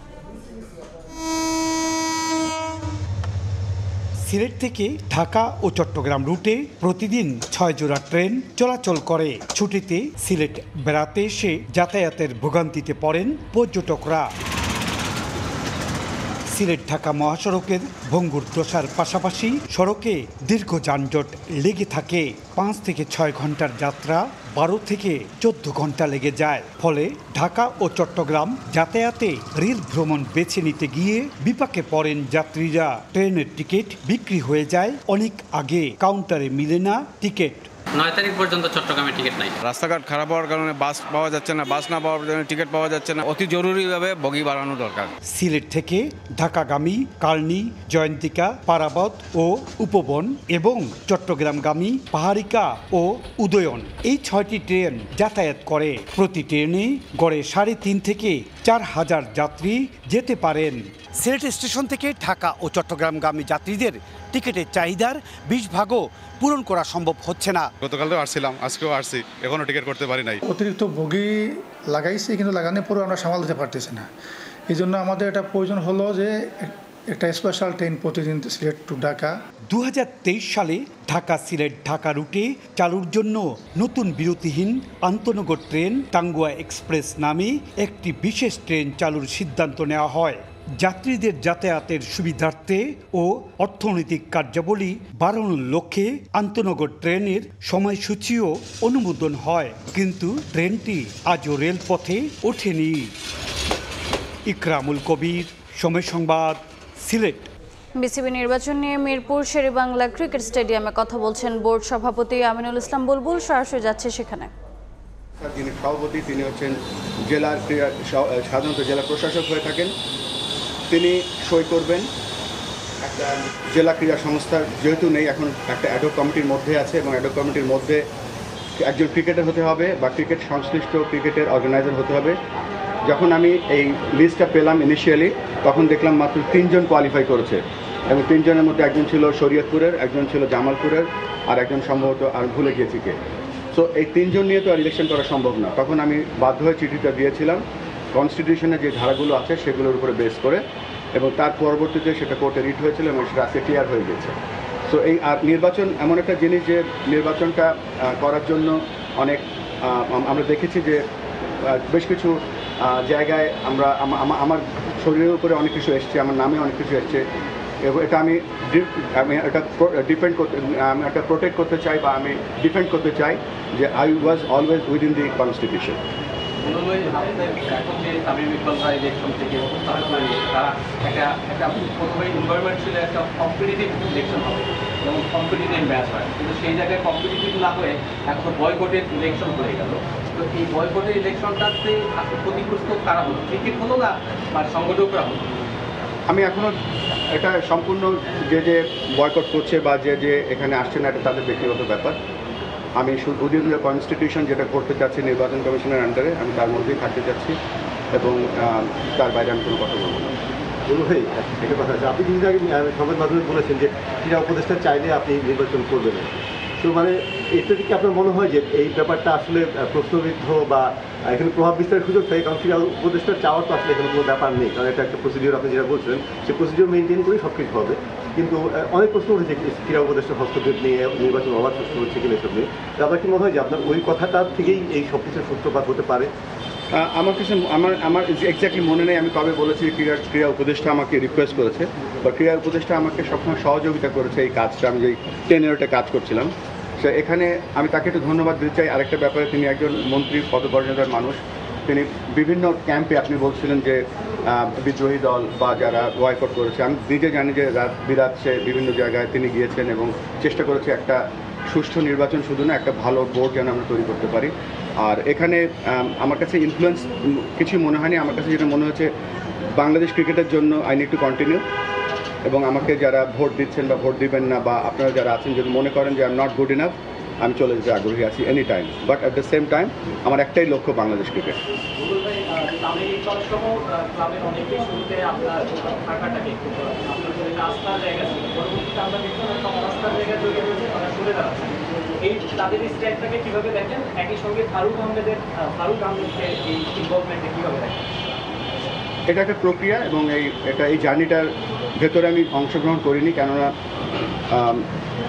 সিলেট থেকে ঢাকা ও চট্টগ্রাম রুটে প্রতিদিন 6 জোড়া ট্রেন চলাচল করে। ছুটিতে সিলেট বেড়াতে এসে যাতায়াতের ভোগান্তিতে পড়েন পর্যটকরা। সিলেট ঢাকা মহাসড়কের ভঙ্গুর দশার পাশাপাশি সড়কে দীর্ঘ যানজট লেগে থাকে। 5 থেকে 6 ঘন্টার যাত্রা 12 থেকে 14 ঘন্টা লেগে যায়। ফলে ঢাকা ও চট্টগ্রাম যাতায়াতে রেল ভ্রমণ বেছে নিতে গিয়ে বিপাকে পড়েন যাত্রীরা। ট্রেনের টিকিট বিক্রি হয়ে যায় অনেক আগে, কাউন্টারে মিলে না টিকিট।
9 তারিখ পর্যন্ত চট্টগ্রামে টিকিট নাই।
রাস্তাঘাট খারাপ হওয়ার কারণে বাস পাওয়া যাচ্ছে না, বাস না পাওয়ার কারণে টিকিট পাওয়া যাচ্ছে না। অতি জরুরিভাবে বগি বাড়ানো দরকার।
সিলেট থেকে ঢাকাগামী কালনী, জয়ন্তিকা, পারাবত ও উপবন এবং চট্টগ্রামগামী পাহাড়িকা ও উদয়ন, এই 6টি ট্রেন যাতায়াত করে। প্রতি ট্রেনে গড়ে 3.5 থেকে 4,000 যাত্রী যেতে পারেন। সিলেট স্টেশন থেকে ঢাকা ও চট্টগ্রামগামী যাত্রীদের টিকিটের চাহিদার 20 ভাগও পূরণ করা সম্ভব হচ্ছে না।
গতকালও আসছিলাম, আজকেও আসছি, এখনো টিকিট করতে পারি নাই।
অতিরিক্ত বগি লাগাইছি, কিন্তু লাগানোর পরে আমরা সামাল দিতে পারতেছি না। এই জন্য আমাদের এটা প্রয়োজন হলো যে একটা স্পেশাল ট্রেন প্রতিদিন সিলেট টু ঢাকা।
2023 সালে ঢাকা সিলেট ঢাকা রুটে চালুর জন্য নতুন বিরতিহীন আন্তনগর ট্রেন টাঙ্গুয়া এক্সপ্রেস নামে একটি বিশেষ ট্রেন চালুর সিদ্ধান্ত নেওয়া হয়। যাত্রীদের যাতায়াতের সুবিধার্থে ও অর্থনৈতিক কার্যাবলী বাড়ানোর লক্ষ্যে আন্তনগর ট্রেনের সময়সূচিও অনুমোদন হয়, কিন্তু ট্রেনটি আজও রেলপথে ওঠেনি। ইকরামুল কবির, সময় সংবাদ, সিলেট।
বিসিবি নির্বাচন নিয়ে মিরপুর শেরেবাংলা ক্রিকেট স্টেডিয়ামে কথা বলছেন বোর্ড সভাপতি আমিনুল ইসলাম বুলবুল। সরাসরি যাচ্ছে সেখানে।
যিনি সভাপতি তিনি হচ্ছেন জেলার সাধারণত জেলা প্রশাসক হয়ে থাকেন, তিনি সই করবেন। একটা জেলা ক্রীড়া সংস্থা যেহেতু নেই, এখন একটা অ্যাডহক কমিটির মধ্যে আছে এবং অ্যাডহক কমিটির মধ্যে একজন ক্রিকেটার হতে হবে বা ক্রিকেট সংশ্লিষ্ট ক্রিকেটের অর্গানাইজার হতে হবে। যখন আমি এই লিস্টটা পেলাম ইনিশিয়ালি, তখন দেখলাম মাত্র 3 জন কোয়ালিফাই করেছে এবং 3 জনের মধ্যে একজন ছিল শরীয়তপুরের, একজন ছিল জামালপুরের, আর একজন সম্ভবত আর ভুলে গিয়েছি কে। সো এই 3 জন নিয়ে তো আর ইলেকশন করা সম্ভব না। তখন আমি বাধ্য হয়ে চিঠিটা দিয়েছিলাম কনস্টিটিউশনে যে ধারাগুলো আছে সেগুলোর উপরে বেস করে, এবং তার পরবর্তীতে সেটা কোর্টে রিট হয়েছিল এবং সেটা আজকে ক্লিয়ার হয়ে গেছে। সো এই আর নির্বাচন এমন একটা জিনিস যে নির্বাচনটা করার জন্য অনেক আমরা দেখেছি যে বেশ কিছু জায়গায় আমার শরীরের উপরে অনেক কিছু এসছে, আমার নামে অনেক কিছু এসছে, এবং এটা আমি এটা আমি এটা প্রোটেক্ট করতে চাই বা আমি ডিফেন্ড করতে চাই যে I was always within the constitution.
এখন যে তামিম ইকবাল ভাই ইলেকশন থেকে তারা একটা প্রথমে এনভায়রনমেন্ট ছিল একটা কম্পিটিটিভ ইলেকশন হবে এবং কম্পিটিটিভ ম্যাচ হয়, কিন্তু সেই জায়গায় কম্পিটিটিভ না হয়ে এখন বয়কটের ইলেকশন হয়ে গেল। তো এই বয়কটের ইলেকশনটাতে ক্ষতিগ্রস্ত কারা হলো? ক্রিকেট হলো না বা সংগঠকরা হলো?
আমি এখনও এটা সম্পূর্ণ যে বয়কট করছে বা যে এখানে আসছে না, এটা তাদের ব্যক্তিগত ব্যাপার। আমি উইদিন দ্য কনস্টিটিউশন যেটা করতে চাচ্ছি নির্বাচন কমিশনের আন্ডারে, আমি তার মধ্যেই থাকতে চাচ্ছি এবং তার বাইরে আমি কোনো কথা বলবো না।
ভাই একটা কথা আছে, আপনি কিছুদিন আগে সংবাদ মাধ্যমে বলেছেন যে ক্রীড়া উপদেষ্টা চাইলে আপনি নির্বাচন করবেন। তো মানে এটা থেকে আপনার মনে হয় যে এই ব্যাপারটা আসলে প্রশ্নবিদ্ধ বা এখানে প্রভাব বিস্তারের সুযোগ থাকে? কারণ ক্রীড়া উপদেষ্টা চাওয়ার তো আসলে এখানে কোনো ব্যাপার নেই, কারণ এটা একটা প্রসিডিওর আপনি যেটা বলছিলেন সেই প্রসিডিওর মেনটেন করেই সব কিছু হবে। কিন্তু অনেক প্রশ্ন উঠেছে ক্রীড়া উপদেষ্টার হস্তক্ষেপ নিয়ে, নির্বাচন হওয়ার প্রশ্ন হচ্ছে কিনা এসব নিয়ে। আপনার কি মনে হয় যে আপনার ওই কথাটার থেকেই এই সব কিছুর সূত্রপাত হতে পারে?
আমার কিছু আমার এক্স্যাক্টলি মনে নেই আমি কবে বলেছি ক্রীড়া উপদেষ্টা আমাকে রিকোয়েস্ট করেছে বা ক্রীড়া উপদেষ্টা আমাকে সবসময় সহযোগিতা করেছে এই কাজটা, আমি যেই টেনেরটা কাজ করছিলাম। সো এখানে আমি তাকে একটু ধন্যবাদ দিতে চাই। আরেকটা ব্যাপারে, তিনি একজন মন্ত্রী পদমর্যাদার মানুষ, তিনি বিভিন্ন ক্যাম্পে আপনি বলছিলেন যে বিদ্রোহী দল বা যারা বয়কট করেছে, আমি নিজে জানি যে রাত বিরাত সে বিভিন্ন জায়গায় তিনি গিয়েছেন এবং চেষ্টা করেছে একটা সুষ্ঠু নির্বাচন শুধু না, একটা ভালো বোর্ড যেন আমরা তৈরি করতে পারি। আর এখানে আমার কাছে ইনফ্লুয়েন্স কিছু মনে হয়নি। আমার কাছে যেটা মনে হচ্ছে বাংলাদেশ ক্রিকেটের জন্য আই নিড টু কন্টিনিউ, এবং আমাকে যারা ভোট দিচ্ছেন বা ভোট দিবেন না বা আপনারা যারা আছেন যদি মনে করেন যে I am not good enough, আমি চলে যেতে আগ্রহী আছি any time. But at the same time আমার একটাই লক্ষ্য বাংলাদেশ ক্রিকেট। এটা একটা প্রক্রিয়া এবং এই জার্নিটার ভেতরে আমি অংশগ্রহণ করিনি, কেননা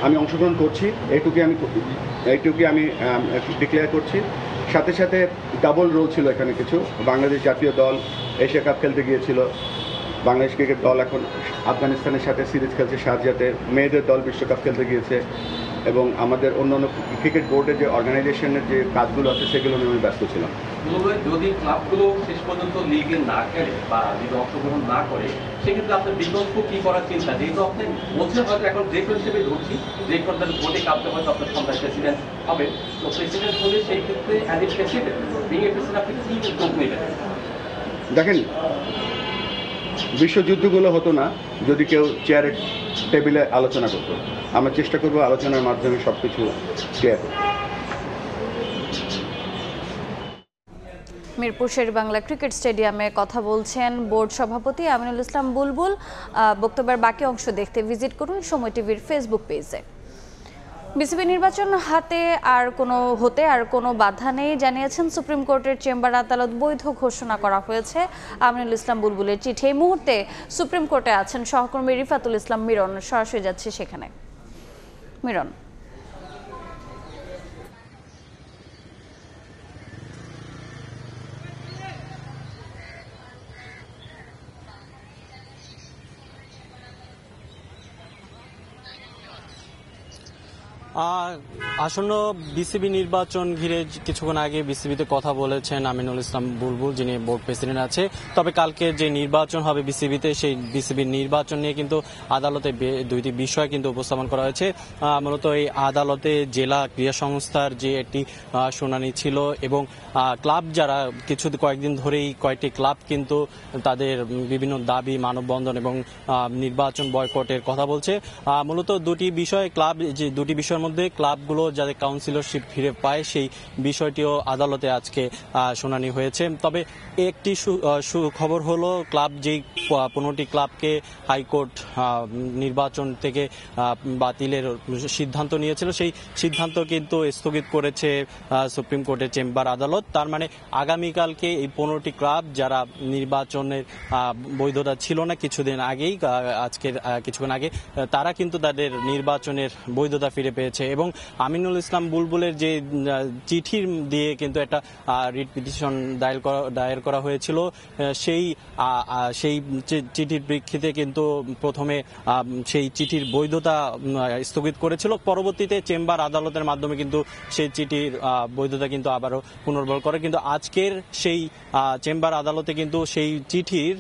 আমি অংশগ্রহণ করছি এইটুকুই আমি ডিক্লেয়ার করছি। সাথে সাথে ডাবল রোল ছিল এখানে কিছু। বাংলাদেশ জাতীয় দল এশিয়া কাপ খেলতে গিয়েছিল, বাংলাদেশ ক্রিকেট দল এখন আফগানিস্তানের সাথে সিরিজ খেলছে শারজাতে, মেয়েদের দল বিশ্বকাপ খেলতে গিয়েছে, এবং আমাদের অন্যান্য ক্রিকেট বোর্ডের যে অর্গানাইজেশনের যে কাজগুলো আছে সেগুলো নিয়ে আমি ব্যস্ত ছিলাম।
যদি ক্লাবগুলো শেষ পর্যন্ত লিগে না খেলে বা লিগে অংশগ্রহণ না করে সেক্ষেত্রে আপনার বিকল্প কি করার চিন্তা, যেহেতু আপনি বলছেন হয়তো এখন যে হিসেবে ধরছি যে বোর্ডে কাপতে হয়তো আপনার সন্ধ্যায় প্রেসিডেন্ট হবে, তো প্রেসিডেন্ট হলে সেই ক্ষেত্রে as a president being a president আপনি কি উদ্যোগ নেবেন?
দেখেন, বিশ্বযুদ্ধগুলো হতো না যদি কেউ চেয়ারের টেবিলে আলোচনা করতো। আমরা চেষ্টা করবো আলোচনার মাধ্যমে সব কিছু ক্লিয়ার করতে।
মিরপুর শেরেবাংলা ক্রিকেট স্টেডিয়ামে কথা বলছেন বোর্ড সভাপতি আমিনুল ইসলাম বুলবুল। বক্তব্যের বাকি অংশ দেখতে ভিজিট করুন সময় টিভির ফেসবুক পেজে। বিসিবি নির্বাচন হতে আর কোনো বাধা নেই জানিয়েছেন সুপ্রিম কোর্টের চেম্বার আদালত। বৈধ ঘোষণা করা হয়েছে আমিনুল ইসলাম বুলবুলের চিঠি। এই মুহূর্তে সুপ্রিম কোর্টে আছেন সহকর্মী রিফাতুল ইসলাম মিরন, সরাসরি যাচ্ছে সেখানে। মিরন,
আসন্ন বিসিবি নির্বাচন ঘিরে কিছুক্ষণ আগে বিসিবিতে কথা বলেছেন আমিনুল ইসলাম বুলবুল, যিনি বোর্ড প্রেসিডেন্ট আছে। তবে কালকে যে নির্বাচন হবে বিসিবিতে, সেই বিসিবির নির্বাচন নিয়ে কিন্তু আদালতে দুইটি বিষয় কিন্তু উপস্থাপন করা হয়েছে। মূলত এই আদালতে জেলা ক্রীড়া সংস্থার যে একটি শুনানি ছিল এবং ক্লাব যারা কয়েকদিন ধরেই কয়েকটি ক্লাব কিন্তু তাদের বিভিন্ন দাবি, মানববন্ধন এবং নির্বাচন বয়কটের কথা বলছে। মূলত দুটি বিষয়ের মধ্যে ক্লাবগুলো যাতে কাউন্সিলরশিপ ফিরে পায় সেই বিষয়টিও আদালতে আজকে শুনানি হয়েছে। তবে একটি সুখবর হলো ক্লাব যেই 15টি ক্লাবকে হাইকোর্ট নির্বাচন থেকে বাতিলের সিদ্ধান্ত নিয়েছিল, সেই সিদ্ধান্ত কিন্তু স্থগিত করেছে সুপ্রিম কোর্টের চেম্বার আদালত। তার মানে আগামীকালকে এই 15টি ক্লাব যারা নির্বাচনের বৈধতা ছিল না কিছুক্ষণ আগে তারা কিন্তু তাদের নির্বাচনের বৈধতা ফিরে পেয়েছে। এবং আমিনুল ইসলাম বুলবুলের যে চিঠি দিয়ে কিন্তু একটা রিট পিটিশন দায়ের করা হয়েছিল, সেই চিঠির প্রেক্ষিতে কিন্তু প্রথমে সেই চিঠির বৈধতা স্থগিত করেছিল, পরবর্তীতে চেম্বার আদালতের মাধ্যমে কিন্তু সেই চিঠির বৈধতা কিন্তু আবারও পুনর্বহাল করে। কিন্তু আজকের সেই চেম্বার আদালতে কিন্তু সেই চিঠির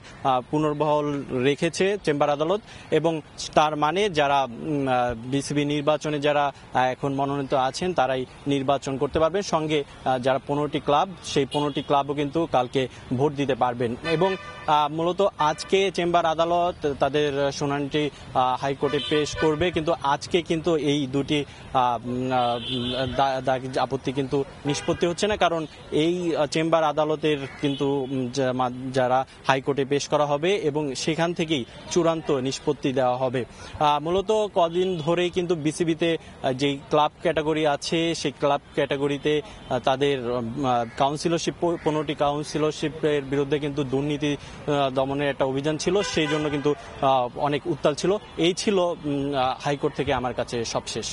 পুনর্বহাল রেখেছে চেম্বার আদালত এবং তার মানে যারা বিসিবি নির্বাচনে যারা এখন মনোনীত আছেন তারাই নির্বাচন করতে পারবেন। সঙ্গে যারা 15টি ক্লাব, সেই 15টি ক্লাবও কিন্তু কালকে ভোট দিতে পারবেন। এবং মূলত আজকে চেম্বার আদালত তাদের শুনানিটি হাইকোর্টে পেশ করবে, কিন্তু আজকে কিন্তু এই দুটি আপত্তি কিন্তু নিষ্পত্তি হচ্ছে না, কারণ এই চেম্বার আদালতের কিন্তু যারা হাইকোর্টে পেশ করা হবে এবং সেখান থেকেই চূড়ান্ত নিষ্পত্তি দেওয়া হবে। মূলত কদিন ধরেই কিন্তু বিসিবিতে যে ক্লাব ক্যাটাগরি আছে সেই ক্লাব ক্যাটাগরিতে তাদের কাউন্সিলরশিপ 15টি কাউন্সিলরশিপের বিরুদ্ধে কিন্তু দুর্নীতি দমনের একটা অভিযান ছিল, সেই জন্য কিন্তু অনেক উত্তাল ছিল। এই ছিল হাইকোর্ট থেকে আমার কাছে সবশেষ।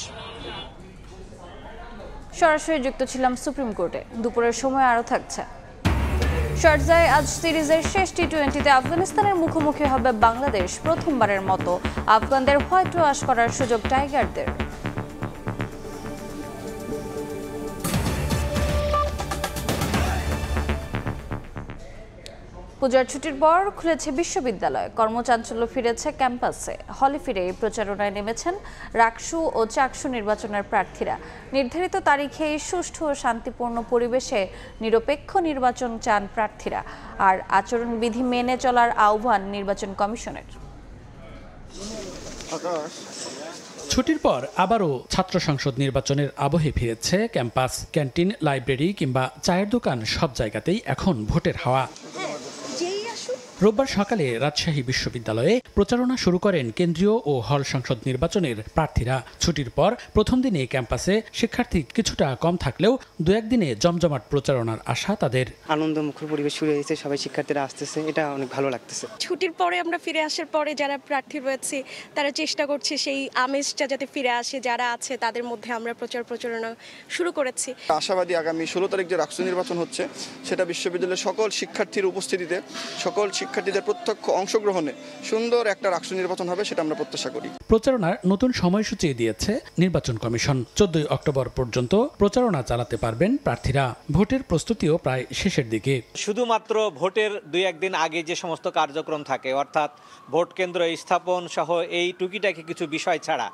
সরাসরি যুক্ত ছিলাম সুপ্রিম কোর্টে। দুপুরের সময় আরও থাকছে। শারজায় আজ সিরিজের শেষ টি-20তে আফগানিস্তানের মুখোমুখি হবে বাংলাদেশ। প্রথমবারের মতো আফগানদের হোয়াইট ওয়াশ করার সুযোগ টাইগারদের। পূজার ছুটির পর খুলেছে বিশ্ববিদ্যালয়, কর্মচাঞ্চল্য ফিরেছে ক্যাম্পাসে। হলে ফিরে প্রচারণায় নেমেছেন রাকসু ও চাকসু নির্বাচনের প্রার্থীরা। নির্ধারিত তারিখেই সুষ্ঠু ও শান্তিপূর্ণ পরিবেশে নিরপেক্ষ নির্বাচন চান প্রার্থীরা, আর আচরণবিধি মেনে চলার আহ্বান নির্বাচন কমিশনের।
ছুটির পর আবারও ছাত্র সংসদ নির্বাচনের আবহে ফিরেছে ক্যাম্পাস। ক্যান্টিন, লাইব্রেরি কিংবা চায়ের দোকান সব জায়গাতেই এখন ভোটের হাওয়া। রোববার সকালে রাজশাহী বিশ্ববিদ্যালয়ে প্রচারণা শুরু করেন কেন্দ্রীয় ও হল সংসদ নির্বাচনের প্রার্থীরা। ছুটির পর প্রথম দিনে ক্যাম্পাসে শিক্ষার্থী কিছুটা কম থাকলেও দু একদিনে জমজমাট প্রচারণার আশা তাদের।
আনন্দমুখর পরিবেশ শুরু হয়েছে, সবাই শিক্ষার্থীরা আসতেছে, এটা অনেক ভালো লাগতেছে।
ছুটির পরে আমরা ফিরে আসার পরে যারা প্রার্থী রয়েছে তারা চেষ্টা করছে সেই আমেজটা যাতে ফিরে আসে, যারা আছে তাদের মধ্যে আমরা প্রচারণা শুরু করেছি।
আশাবাদী আগামী 16 তারিখ যে রাকসু নির্বাচন হচ্ছে সেটা বিশ্ববিদ্যালয়ের সকল শিক্ষার্থীর উপস্থিতিতে সকল
শিক্ষার্থীদের প্রত্যক্ষ অংশগ্রহণে সুন্দর একটা রাষ্ট্র নির্বাচন হবে, সেটা আমরা প্রত্যাশা করি।
প্রচারণার নতুন সময়সূচি দিয়েছে নির্বাচন কমিশন। 14 অক্টোবর পর্যন্ত প্রচারণা চালাতে পারবেন প্রার্থীরা। ভোটের প্রস্তুতিও প্রায় শেষের দিকে।
শুধুমাত্র ভোটের 2-1 দিন আগে যে সমস্ত কার্যক্রম থাকে, অর্থাৎ ভোট কেন্দ্র স্থাপন সহ এই টুকিটাকি কিছু বিষয় ছাড়া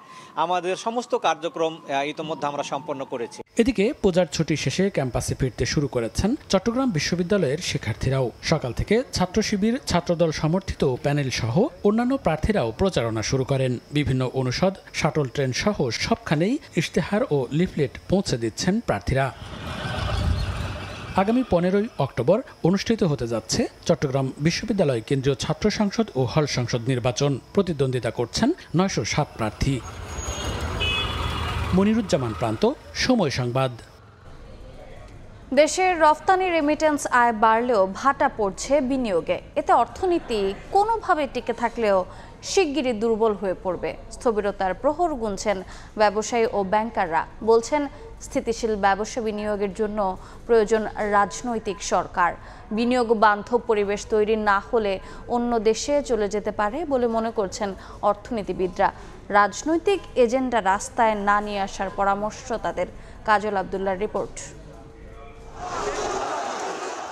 আমাদের সমস্ত কার্যক্রম ইতোমধ্যে আমরা সম্পন্ন করেছি।
এদিকে পূজার ছুটি শেষে ক্যাম্পাসে ফিরতে শুরু করেছেন চট্টগ্রাম বিশ্ববিদ্যালয়ের শিক্ষার্থীরাও। সকাল থেকে ছাত্র শিবির, ছাত্রদল সমর্থিত প্যানেল সহ অন্যান্য প্রার্থীরাও প্রচারণা শুরু করেন। বিভিন্ন অনুষদ, শাটল ট্রেন সহ সবখানেই ইশতেহার ও লিফলেট পৌঁছে দিচ্ছেন প্রার্থীরা। আগামী 15 অক্টোবর অনুষ্ঠিত হতে যাচ্ছে চট্টগ্রাম বিশ্ববিদ্যালয় কেন্দ্রীয় ছাত্র সংসদ ও হল সংসদ নির্বাচন। প্রতিদ্বন্দ্বিতা করছেন 907 প্রার্থী। মনিরুজ্জামান প্রান্ত, সময় সংবাদ।
দেশের রফতানি রেমিটেন্স আয় বাড়লেও ভাটা পড়ছে বিনিয়োগে। এতে অর্থনীতি কোনোভাবে টিকে থাকলেও শিগগিরই দুর্বল হয়ে পড়বে। স্থবিরতার প্রহর গুনছেন ব্যবসায়ী ও ব্যাংকাররা। বলছেন, স্থিতিশীল ব্যবসা বিনিয়োগের জন্য প্রয়োজন রাজনৈতিক সরকার। বিনিয়োগ বান্ধব পরিবেশ তৈরি না হলে অন্য দেশে চলে যেতে পারে বলে মনে করছেন অর্থনীতিবিদরা। রাজনৈতিক এজেন্ডা রাস্তায় না নিয়ে আসার পরামর্শ তাদের। কাজল আব্দুল্লাহর রিপোর্ট।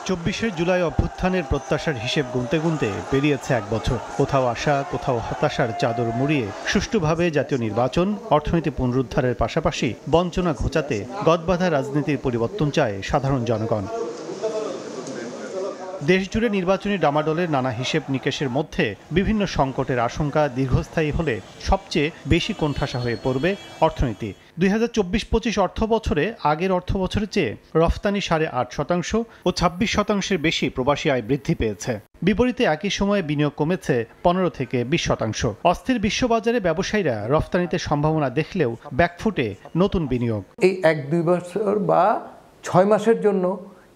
24শে জুলাই অভ্যুত্থানের প্রত্যাশার হিসেব গুনতে গুনতে পেরিয়েছে 1 বছর। কোথাও আশা, কোথাও হতাশার চাদর মুড়িয়ে সুষ্ঠুভাবে জাতীয় নির্বাচন, অর্থনীতি পুনরুদ্ধারের পাশাপাশি বঞ্চনা ঘোচাতে গদবাঁধা রাজনীতির পরিবর্তন চায় সাধারণ জনগণ। দেশজুড়ে নির্বাচনী ডামাডোলের নানা হিসেব নিকেশের মধ্যে বিভিন্ন সংকটের আশঙ্কা দীর্ঘস্থায়ী হলে সবচেয়ে বেশি কোণঠাসা হয়ে পড়বে অর্থনীতি। 2024-25 অর্থ বছরে আগের অর্থ বছরের চেয়ে রফতানি 8.5% ও 26% বেশি প্রবাসী আয় বৃদ্ধি পেয়েছে। বিপরীতে একই সময়ে বিনিয়োগ কমেছে 15 থেকে 20%। অস্থির বিশ্ববাজারে ব্যবসায়ীরা রফতানিতে সম্ভাবনা দেখলেও ব্যাকফুটে নতুন বিনিয়োগ।
এই 1-2 বছর বা 6 মাসের জন্য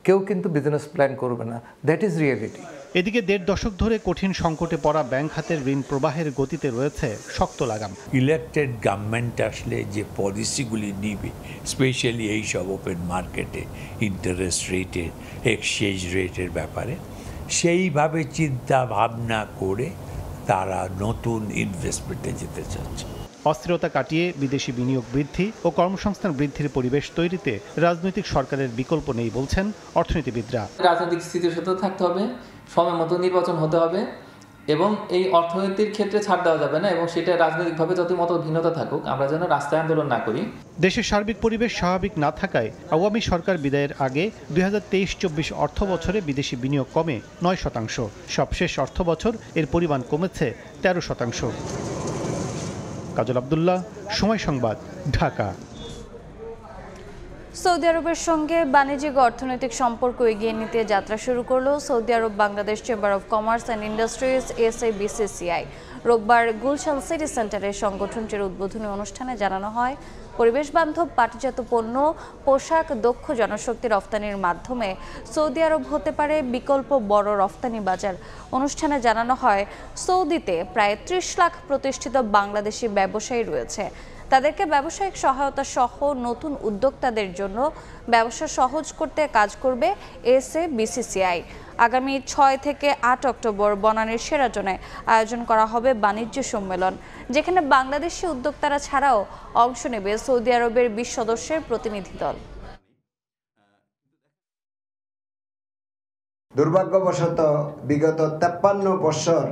কেউ কিন্তু বিজনেস প্ল্যান করবে না। That is reality.
এদিকে 1.5 দশক ধরে কঠিন সংকটে পড়া ব্যাংক খাতের ঋণ প্রবাহের গতিতে রয়েছে শক্ত লাগাম।
ইলেক্টেড গভর্নমেন্ট আসলে যে পলিসিগুলি নিবে, স্পেশালি এই সব ওপেন মার্কেটে ইন্টারেস্ট রেটের, এক্সচেঞ্জ রেটের ব্যাপারে, সেইভাবে চিন্তা ভাবনা করে তারা নতুন ইনভেস্টমেন্টে যেতে চাচ্ছে।
অস্থিরতা কাটিয়ে বিদেশি বিনিয়োগ বৃদ্ধি ও কর্মসংস্থান বৃদ্ধির পরিবেশ তৈরিতে রাজনৈতিক সরকারের বিকল্প নেই বলছেন অর্থনীতিবিদরা।
রাজনৈতিক স্থিতিশীলতা থাকতে হবে, সময় মতো নির্বাচন হতে হবে এবং এই অর্থনীতির ক্ষেত্রে ছাড় দেওয়া যাবে না এবং সেটা রাজনৈতিকভাবে যত মতো ভিন্নতা থাকুক আমরা যেন রাস্তায় আন্দোলন না করি।
দেশের সার্বিক পরিবেশ স্বাভাবিক না থাকায় আওয়ামী সরকার বিদায়ের আগে 2023-24 অর্থ বছরে বিদেশি বিনিয়োগ কমে 9%। সবশেষ অর্থ বছর এর পরিমাণ কমেছে 13%। কাজল আব্দুল্লাহ, সময় সংবাদ, ঢাকা।
সৌদি আরবের সঙ্গে বাণিজ্যিক অর্থনৈতিক সম্পর্ক এগিয়ে নিতে যাত্রা শুরু করলো Saudi Arab Bangladesh chamber of commerce and industries SABCCI। রোববার গুলশান সিটি সেন্টারে সংগঠনটির উদ্বোধনী অনুষ্ঠানে জানানো হয়, পরিবেশ বান্ধব পাটজাত পণ্য, পোশাক, দক্ষ জনশক্তি রফতানির মাধ্যমে সৌদি আরব হতে পারে বিকল্প বড় রফতানি বাজার। অনুষ্ঠানে জানানো হয়, সৌদিতে প্রায় 30 লাখ প্রতিষ্ঠিত বাংলাদেশি ব্যবসায়ী রয়েছে। তাদেরকে ব্যবসায়িক সহায়তা সহ নতুন উদ্যোক্তাদের জন্য ব্যবসা সহজ করতে কাজ করবে SABCCI। আগামী 6 থেকে 8 অক্টোবর বনানীর সেরাজনে আয়োজন করা হবে বাণিজ্য সম্মেলন, যেখানে বাংলাদেশি উদ্যোক্তারা ছাড়াও অংশ নেবে সৌদি আরবের 20 সদস্যের প্রতিনিধি দল।
দুর্ভাগ্যবশত বিগত 53 বছর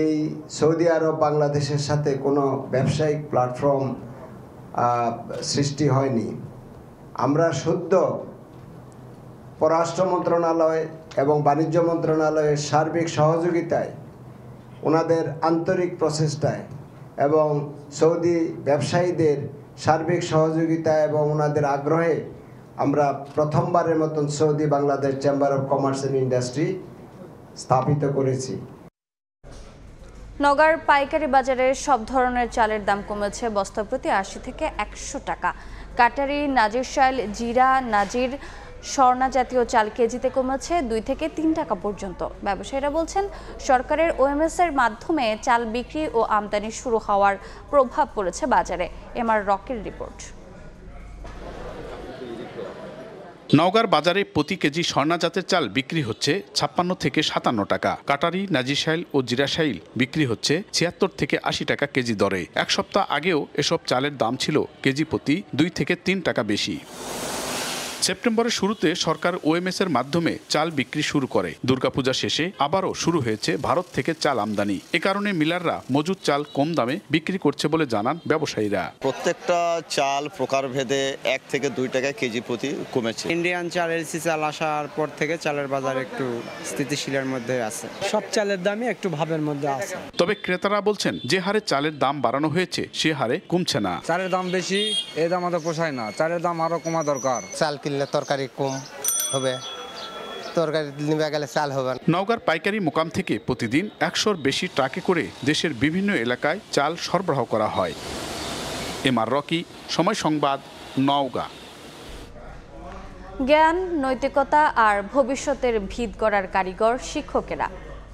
এই সৌদি আরব বাংলাদেশের সাথে কোনো ব্যবসায়িক প্ল্যাটফর্ম সৃষ্টি হয়নি। আমরা শুদ্ধ পররাষ্ট্র মন্ত্রণালয় এবং বাণিজ্য মন্ত্রণালয়ের সার্বিক সহযোগিতায়, ওনাদের আন্তরিক প্রচেষ্টায় এবং সৌদি ব্যবসায়ীদের সার্বিক সহযোগিতা এবং ওনাদের আগ্রহে আমরা প্রথমবারের মতন Saudi Bangladesh chamber of commerce and industry স্থাপিত করেছি।
নগর পাইকারি বাজারে সব ধরনের চালের দাম কমেছে বস্তা প্রতি 80 থেকে 100 টাকা। কাটারি, নাজির শাইল, জিরা, নাজির, স্বর্ণা জাতীয় চাল কেজিতে কমেছে 2 থেকে 3 টাকা পর্যন্ত। ব্যবসায়ীরা বলছেন, সরকারের OMS এর মাধ্যমে চাল বিক্রি ও আমদানি শুরু হওয়ার প্রভাব পড়েছে বাজারে। MR রকের রিপোর্ট।
নওগাঁর বাজারে প্রতি কেজি স্বর্ণা জাতের চাল বিক্রি হচ্ছে 56 থেকে 57 টাকা। কাটারি, নাজিরশাইল ও জিরাশাইল বিক্রি হচ্ছে 76 থেকে 80 টাকা কেজি দরে। এক সপ্তাহ আগেও এসব চালের দাম ছিল কেজি প্রতি 2 থেকে 3 টাকা বেশি। সেপ্টেম্বরের শুরুতে সরকার ওএমএস এর মাধ্যমে চাল বিক্রি শুরু করে। দুর্গাপূজা শেষে আবারও শুরু হয়েছে ভারত থেকে চাল আমদানি। এ কারণে মিলাররা মজুদ চাল কম দামে বিক্রি করছে বলে জানান ব্যবসায়ীরা।
প্রত্যেকটা চাল প্রকারভেদে 1 থেকে 2 টাকা কেজি প্রতি কমেছে।
ইন্ডিয়ান চাল, এলসি চাল আসার পর থেকে চালের বাজার একটু স্থিতিশীলের মধ্যে আছে। সব চালের দামই একটু ভাবের মধ্যে আছে।
তবে ক্রেতারা বলছেন যে হারে চালের দাম বাড়ানো হয়েছে সে হারে কমছে না।
চালের দাম বেশি, এই দাম আমাদের পোষায় না। চালের দাম আরো কমা দরকার।
চাল কিনলে তরকারি কম হবে, তরকারি নিবে গেলে চাল হবে।
নওগাঁর পাইকারি মোকাম থেকে প্রতিদিন 100-র বেশি ট্রাকে করে দেশের বিভিন্ন এলাকায় চাল সরবরাহ করা হয়। এমআর রকি, সময় সংবাদ, নওগাঁ।
জ্ঞান, নৈতিকতা আর ভবিষ্যতের ভিত গড়ার কারিগর শিক্ষকেরা।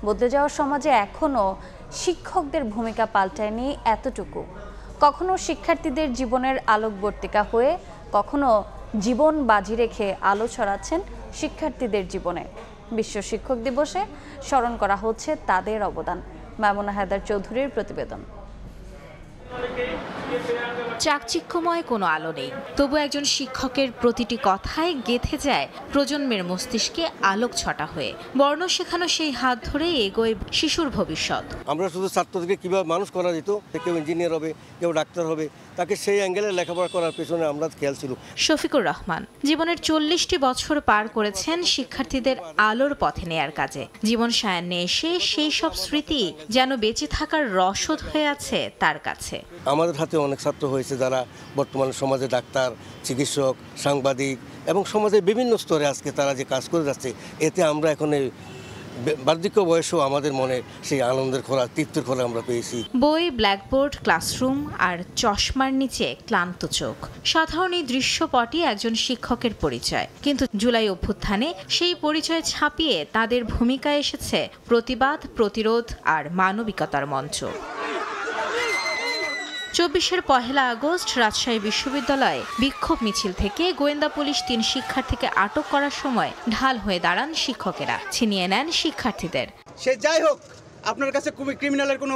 বদলে যাওয়া সমাজে এখনও শিক্ষকদের ভূমিকা পাল্টায়নি এতটুকু। কখনো শিক্ষার্থীদের জীবনের আলোকবর্তিকা হয়ে, কখনো জীবন বাজি রেখে আলো ছড়াচ্ছেন শিক্ষার্থীদের জীবনে। বিশ্ব শিক্ষক দিবসে স্মরণ করা হচ্ছে তাদের অবদান। মামুনা হায়দার চৌধুরীর প্রতিবেদন।
চাকচিক্যময় কোনো আলো নেই, তবু একজন শিক্ষকের প্রতিটি কথায় গেঁথে যায় প্রজন্মের মস্তিষ্কে আলোক ছটা হয়ে। বর্ণ শেখানো সেই হাত ধরে এগোয় শিশুর ভবিষ্যৎ।
আমরা শুধু ছাত্রদেরকে কীভাবে মানুষ করা যেত, কেউ ইঞ্জিনিয়ার হবে, কেউ ডাক্তার হবে, তাকে সেই অ্যাঙ্গেলে লেখাপড়া করার পেছনে আমরা খেয়াল ছিল।
শফিকুর রহমান জীবনের 40টি বছর পার করেছেন শিক্ষার্থীদের আলোর পথে নেয়ার কাজে। জীবন সায়ান্নে এসে সেই সব স্মৃতি যেন বেঁচে থাকার রসদ হয়ে আছে তার কাছে।
আমাদের হাতে অনেক ছাত্র হয়েছে যারা বর্তমানে সমাজে ডাক্তার, চিকিৎসক, সাংবাদিক এবং সমাজের বিভিন্ন স্তরে আজকে তারা যে কাজ করে যাচ্ছে, এতে আমরা এখন এই বার্ধক্য বয়সেও আমাদের মনে সেই আনন্দের খোরাক, তৃপ্তির খোরাক আমরা পেয়েছি।
বই, ব্ল্যাকবোর্ড, ক্লাসরুম আর চশমার নিচে ক্লান্ত চোখ, সাধারণ এই দৃশ্যপটই একজন শিক্ষকের পরিচয়। কিন্তু জুলাই অভ্যুত্থানে সেই পরিচয় ছাপিয়ে তাদের ভূমিকায় এসেছে প্রতিবাদ, প্রতিরোধ আর মানবিকতার মঞ্চ। 24-এর 1 আগস্ট রাজশাহী বিশ্ববিদ্যালয়ে বিক্ষোভ মিছিল থেকে গোয়েন্দা পুলিশ 3 শিক্ষার্থীকে আটক করার সময় ঢাল হয়ে দাঁড়ান শিক্ষকেরা, ছিনিয়ে নেন শিক্ষার্থীদের।
সে যাই হোক, আপনার কাছে ক্রিমিনালের কোনো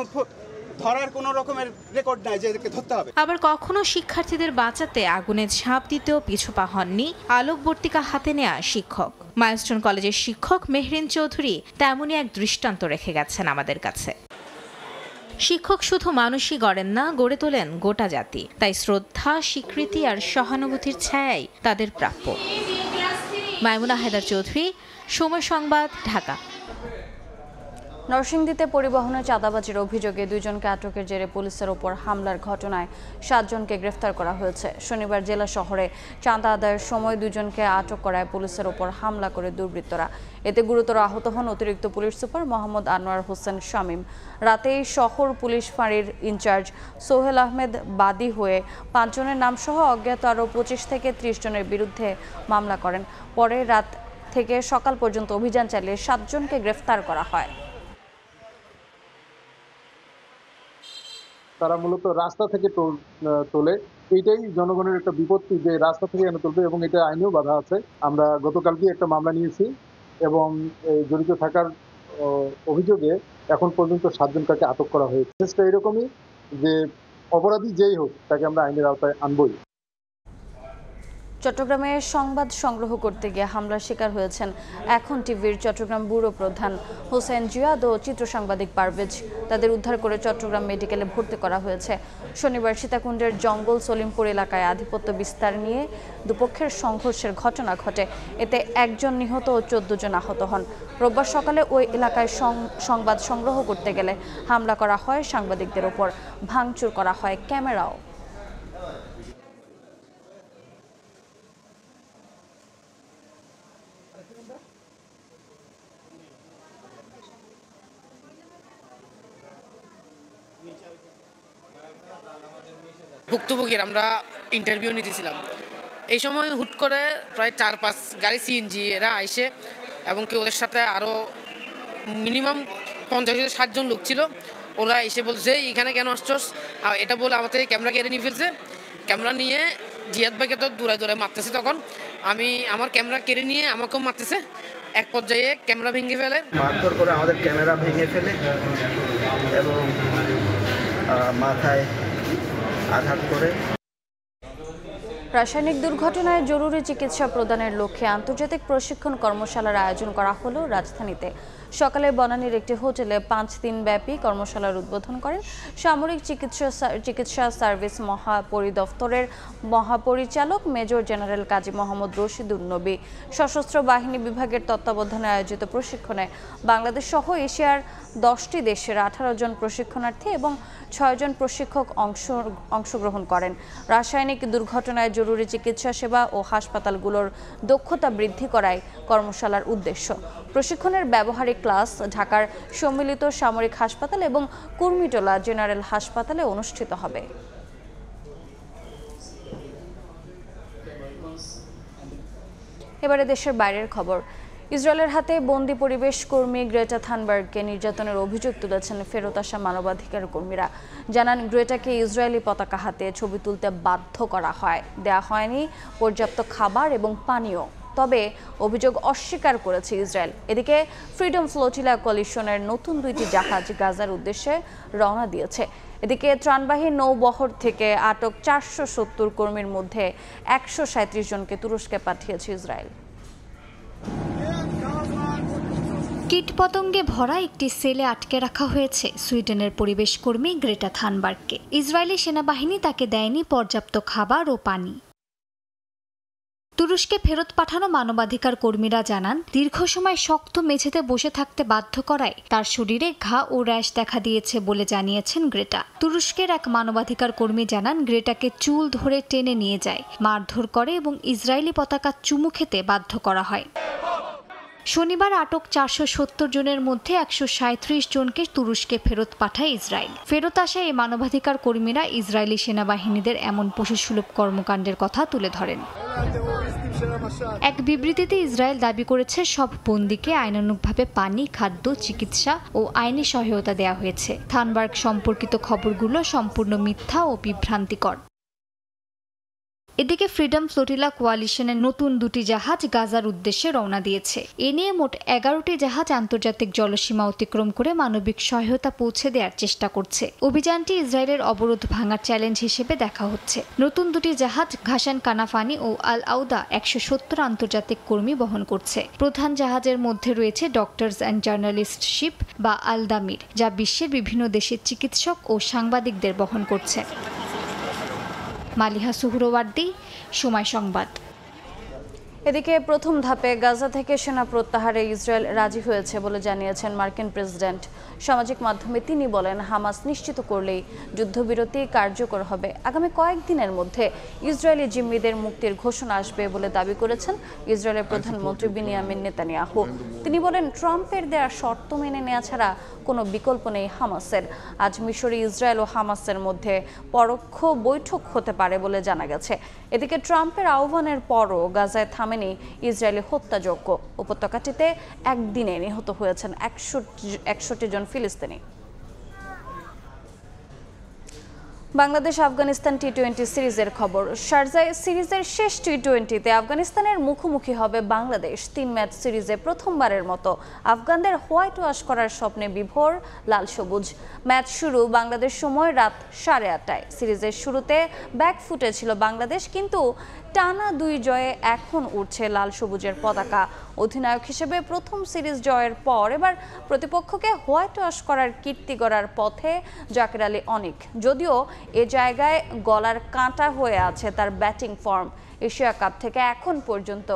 ধরার কোনো রকমের রেকর্ড নাই যে এদেরকে ধরতে হবে।
আবার কখনো শিক্ষার্থীদের বাঁচাতে আগুনে ঝাঁপ দিতেও পিছু পা হননি আলোকবর্তিকা হাতে নেয়া শিক্ষক। মাইলস্টোন কলেজের শিক্ষক মেহরিন চৌধুরী তেমনই এক দৃষ্টান্ত রেখে গেছেন আমাদের কাছে। শিক্ষক শুধু মানুষই গড়েন না, গড়ে তোলেন গোটা জাতি। তাই শ্রদ্ধা, স্বীকৃতি আর সহানুভূতির ছায়াই তাদের প্রাপ্য। মামুনা হায়দার চৌধুরী, সময় সংবাদ, ঢাকা।
নরসিংদীতে পরিবহনে চাঁদাবাজির অভিযোগে 2 জনকে আটকের জেরে পুলিশের ওপর হামলার ঘটনায় 7 জনকে গ্রেফতার করা হয়েছে। শনিবার জেলা শহরে চাঁদা আদায়ের সময় 2 জনকে আটক করায় পুলিশের ওপর হামলা করে দুর্বৃত্তরা। এতে গুরুতর আহত হন অতিরিক্ত পুলিশ সুপার মোহাম্মদ আনোয়ার হোসেন শামীম। রাতেই শহর পুলিশ ফাঁড়ির ইনচার্জ সোহেল আহমেদ বাদী হয়ে 5 জনের নামসহ অজ্ঞাত আরও 25 থেকে 30 জনের বিরুদ্ধে মামলা করেন। পরে রাত থেকে সকাল পর্যন্ত অভিযান চালিয়ে 7 জনকে গ্রেফতার করা হয়।
তারা মূলত রাস্তা থেকে তোলে, এইটাই জনগণের একটা বিপত্তি যে রাস্তা থেকে এনে তুলবে, এবং এটা আইনেও বাধা আছে। আমরা গতকালকে একটা মামলা নিয়েছি এবং জড়িত থাকার অভিযোগে এখন পর্যন্ত 7 জনকে আটক করা হয়েছে। চেষ্টা এরকমই যে অপরাধী যেই হোক তাকে আমরা আইনের আওতায় আনবই।
চট্টগ্রামে সংবাদ সংগ্রহ করতে গিয়ে হামলার শিকার হয়েছেন এখন টিভির চট্টগ্রাম ব্যুরো প্রধান হোসেন জিয়াদ ও চিত্র সাংবাদিক পারভেজ। তাদের উদ্ধার করে চট্টগ্রাম মেডিকেলে ভর্তি করা হয়েছে। শনিবার সীতাকুণ্ডের জঙ্গল সলিমপুর এলাকায় আধিপত্য বিস্তার নিয়ে দুপক্ষের সংঘর্ষের ঘটনা ঘটে। এতে 1 জন নিহত ও 14 জন আহত হন। রোববার সকালে ওই এলাকায় সংবাদ সংগ্রহ করতে গেলে হামলা করা হয় সাংবাদিকদের ওপর, ভাঙচুর করা হয় ক্যামেরাও।
ভুক্তভোগীর আমরা ইন্টারভিউ নিতেছিলাম, এই সময় হুট করে প্রায় 4-5 গাড়ি সিএনজি এরা আইসে, এবং কি ওদের সাথে আরও মিনিমাম 50-60 জন লোক ছিল। ওরা এসে বলছে এখানে কেন আসছস, এটা বলে আমাদের ক্যামেরা কেড়ে নিয়ে ফেলছে। ক্যামেরা নিয়ে জিয়াদ ভাইকে তো দূরে দূরে মারতেছে, তখন আমি আমার ক্যামেরা কেড়ে নিয়ে আমাকেও মারতেছে। এক পর্যায়ে ক্যামেরা ভেঙে ফেলে,
মারধর করে আমাদের ক্যামেরা ভেঙে ফেলে এবং মাথায় আঘাত করে।
রাসায়নিক দুর্ঘটনায় জরুরি চিকিৎসা প্রদানের লক্ষ্যে আন্তর্জাতিক প্রশিক্ষণ কর্মশালার আয়োজন করা হলো রাজধানীতে। সকালে বনানীর একটি হোটেলে 5 দিনব্যাপী কর্মশালার উদ্বোধন করেন সামরিক চিকিৎসা সার্ভিস মহাপরিদপ্তরের মহাপরিচালক মেজর জেনারেল কাজী মোহাম্মদ রশিদুন নবী। সশস্ত্র বাহিনী বিভাগের তত্ত্বাবধানে আয়োজিত প্রশিক্ষণে বাংলাদেশ সহ এশিয়ার 10টি দেশের 18 জন প্রশিক্ষণার্থী এবং 6 জন প্রশিক্ষক অংশগ্রহণ করেন। রাসায়নিক দুর্ঘটনায় জরুরি চিকিৎসা সেবা ও হাসপাতালগুলোর দক্ষতা বৃদ্ধি করাই কর্মশালার উদ্দেশ্য। প্রশিক্ষণের ব্যবহারিক ক্লাস ঢাকার সম্মিলিত সামরিক হাসপাতাল এবং কুর্মিটোলা জেনারেল হাসপাতালে অনুষ্ঠিত হবে। এবারে দেশের বাইরের খবর। ইসরায়েলের হাতে বন্দী পরিবেশ কর্মী গ্রেটা থানবার্গকে নির্যাতনের অভিযোগ তুলেছেন ফেরত আসা মানবাধিকার কর্মীরা। জানান, গ্রেটাকে ইসরায়েলি পতাকা হাতে ছবি তুলতে বাধ্য করা হয়, দেয়া হয়নি পর্যাপ্ত খাবার এবং পানীয়। তবে অভিযোগ অস্বীকার করেছে ইসরায়েল। এদিকে ফ্রিডম ফ্লোটিলা কোয়ালিশনের নতুন 2টি জাহাজ গাজার উদ্দেশ্যে রওনা দিয়েছে। এদিকে ত্রাণবাহী নৌবহর থেকে আটক 470 কর্মীর মধ্যে 137 জনকে তুরস্কে পাঠিয়েছে ইসরায়েল।
কীটপতঙ্গে ভরা একটি সেলে আটকে রাখা হয়েছে সুইডেনের পরিবেশ কর্মী গ্রেটা থানবার্গকে। ইসরায়েলি সেনাবাহিনী তাকে দেয়নি পর্যাপ্ত খাবার ও পানি। তুরস্কে ফেরত পাঠানো মানবাধিকার কর্মীরা জানান, দীর্ঘ সময় শক্ত মেঝেতে বসে থাকতে বাধ্য করায় তার শরীরে ঘা ও র্যাশ দেখা দিয়েছে বলে জানিয়েছেন গ্রেটা। তুরস্কের এক মানবাধিকার কর্মী জানান, গ্রেটাকে চুল ধরে টেনে নিয়ে যায়, মারধর করে এবং ইসরায়েলি পতাকা চুমু খেতে বাধ্য করা হয়। শনিবার আটক 470 জনের মধ্যে 137 জনকে তুরস্কে ফেরত পাঠায় ইসরায়েল। ফেরত আসা এই মানবাধিকার কর্মীরা ইসরায়েলি সেনাবাহিনীদের এমন পশুসুলভ কর্মকাণ্ডের কথা তুলে ধরেন। এক বিবৃতিতে ইসরায়েল দাবি করেছে, সব বন্দীকে আইনানুগভাবে পানি, খাদ্য, চিকিৎসা ও আইনি সহায়তা দেওয়া হয়েছে। থানবার্গ সম্পর্কিত খবরগুলো সম্পূর্ণ মিথ্যা ও বিভ্রান্তিকর। এদিকে ফ্রিডম ফ্লোটিলা কোয়ালিশনের নতুন 2টি জাহাজ গাজার উদ্দেশ্যে রওনা দিয়েছে। এ নিয়ে মোট 11টি জাহাজ আন্তর্জাতিক জলসীমা অতিক্রম করে মানবিক সহায়তা পৌঁছে দেওয়ার চেষ্টা করছে। অভিযানটি ইসরায়েলের অবরোধ ভাঙার চ্যালেঞ্জ হিসেবে দেখা হচ্ছে। নতুন 2টি জাহাজ ঘাসান কানাফানি ও আল আউদা 170 আন্তর্জাতিক কর্মী বহন করছে। প্রধান জাহাজের মধ্যে রয়েছে ডক্টরস অ্যান্ড জার্নালিস্ট শিপ বা আলদামির, যা বিশ্বের বিভিন্ন দেশের চিকিৎসক ও সাংবাদিকদের বহন করছে। মালিহা সুহরওয়ার্দী, সময় সংবাদ।
এদিকে প্রথম ধাপে গাজা থেকে সেনা প্রত্যাহারে ইসরায়েল রাজি হয়েছে বলে জানিয়েছেন মার্কিন প্রেসিডেন্ট। সামাজিক মাধ্যমে তিনি বলেন, হামাস নিশ্চিত করলেই যুদ্ধবিরতি কার্যকর হবে। আগামী কয়েকদিনের মধ্যে ইসরায়েলি জিম্মিদের মুক্তির ঘোষণা আসবে বলে দাবি করেছেন ইসরায়েলের প্রধানমন্ত্রী বিনিয়ামিন নেতানিয়াহু। তিনি বলেন, ট্রাম্পের দেয়া শর্ত মেনে নেওয়া ছাড়া কোনো বিকল্প নেই হামাসের। আজ মিশরে ইসরায়েল ও হামাসের মধ্যে পরোক্ষ বৈঠক হতে পারে বলে জানা গেছে। এদিকে ট্রাম্পের আহ্বানের পরও গাজায় থামেনি ইসরায়েলি হত্যাযজ্ঞ। উপত্যকাটিতে একদিনে নিহত হয়েছেন 61 জন ফিলিস্তিনি। বাংলাদেশ আফগানিস্তান টি-20 সিরিজের খবর। শারজায় সিরিজের শেষ টি-20তে আফগানিস্তানের মুখোমুখি হবে বাংলাদেশ। 3 ম্যাচ সিরিজে প্রথমবারের মতো আফগানদের হোয়াইট ওয়াশ করার স্বপ্নে বিভোর লাল সবুজ। ম্যাচ শুরু বাংলাদেশ সময় রাত 8:30টায়। সিরিজের শুরুতে ব্যাকফুটে ছিল বাংলাদেশ, কিন্তু টানা 2 জয়ে এখন উঠছে লাল সবুজের পতাকা। অধিনায়ক হিসেবে প্রথম সিরিজ জয়ের পর এবার প্রতিপক্ষকে হোয়াইট ওয়াশ করার কীর্তি গড়ার পথে জাকের আলী অনিক। যদিও এ জায়গায় গলার কাঁটা হয়ে আছে তার ব্যাটিং ফর্ম। এশিয়া কাপ থেকে এখন পর্যন্ত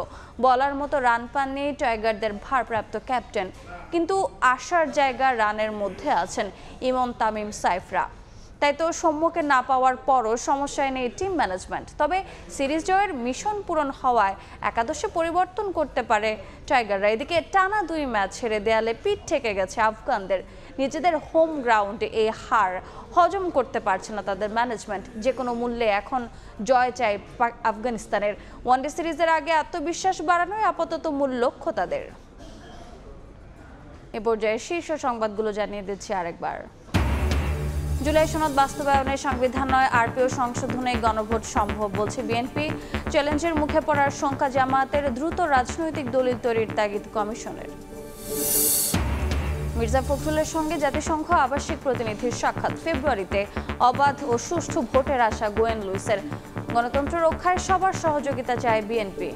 বলার মতো রান পাননি টাইগারদের ভারপ্রাপ্ত ক্যাপ্টেন, কিন্তু আশার জায়গা রানের মধ্যে আছেন ইমন, তামিম, সাইফরা। তাই তো সম্মুখে না পাওয়ার পরও সমস্যায় নেই টিম ম্যানেজমেন্ট। তবে সিরিজ জয়ের মিশন পূরণ হওয়ায় একাদশে পরিবর্তন করতে পারে টাইগাররা। এদিকে টানা 2 ম্যাচ ছেড়ে দেয়ালে পিঠ ঠেকে গেছে আফগানদের। নিজেদের হোম গ্রাউন্ডে এই হার হজম করতে পারছে না তাদের ম্যানেজমেন্ট। যে কোনো মূল্যে এখন জয় চাই আফগানিস্তানের। ওয়ানডে সিরিজের আগে আত্মবিশ্বাস বাড়ানোই আপাতত মূল লক্ষ্য তাদের। এ পর্যায়ে শীর্ষ সংবাদগুলো জানিয়ে দিচ্ছি আরেকবার। জুলাই সনদ বাস্তবায়নে সংবিধান নয় আরপিও সংশোধনে গণভোট সম্ভব বলছে বিএনপি। চ্যালেঞ্জের মুখে পড়ার শঙ্কা জামায়াতের, দ্রুত রাজনৈতিক দলিল তৈরির তাগিদ কমিশনের। মির্জা ফখরুলের সঙ্গে জাতিসংঘ আবাসিক প্রতিনিধির সাক্ষাৎ। ফেব্রুয়ারিতে অবাধ ও সুষ্ঠু ভোটের আশা গোয়েন লুইসের। গণতন্ত্র রক্ষায় সবার সহযোগিতা চায় বিএনপি।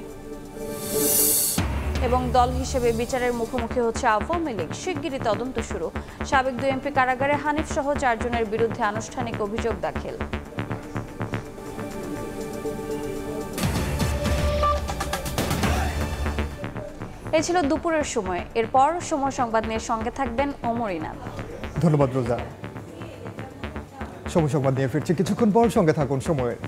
এবং দল হিসেবে বিচারের মুখোমুখি হচ্ছে আওয়ামী লীগ, শিগগিরই তদন্ত শুরু। সাবেক 2 এমপি কারাগারে, হানিফ সহ 4 জনের বিরুদ্ধে আনুষ্ঠানিক অভিযোগ দাখিল। এই ছিল দুপুরের সময়। এরপর সময় সংবাদ নিয়ে সঙ্গে থাকবেন ওমর ইনাম।
ধন্যবাদ রোজা। সময় সংবাদ নিয়ে ফিরছি কিছুক্ষণ পর, সঙ্গে থাকুন সময়ের।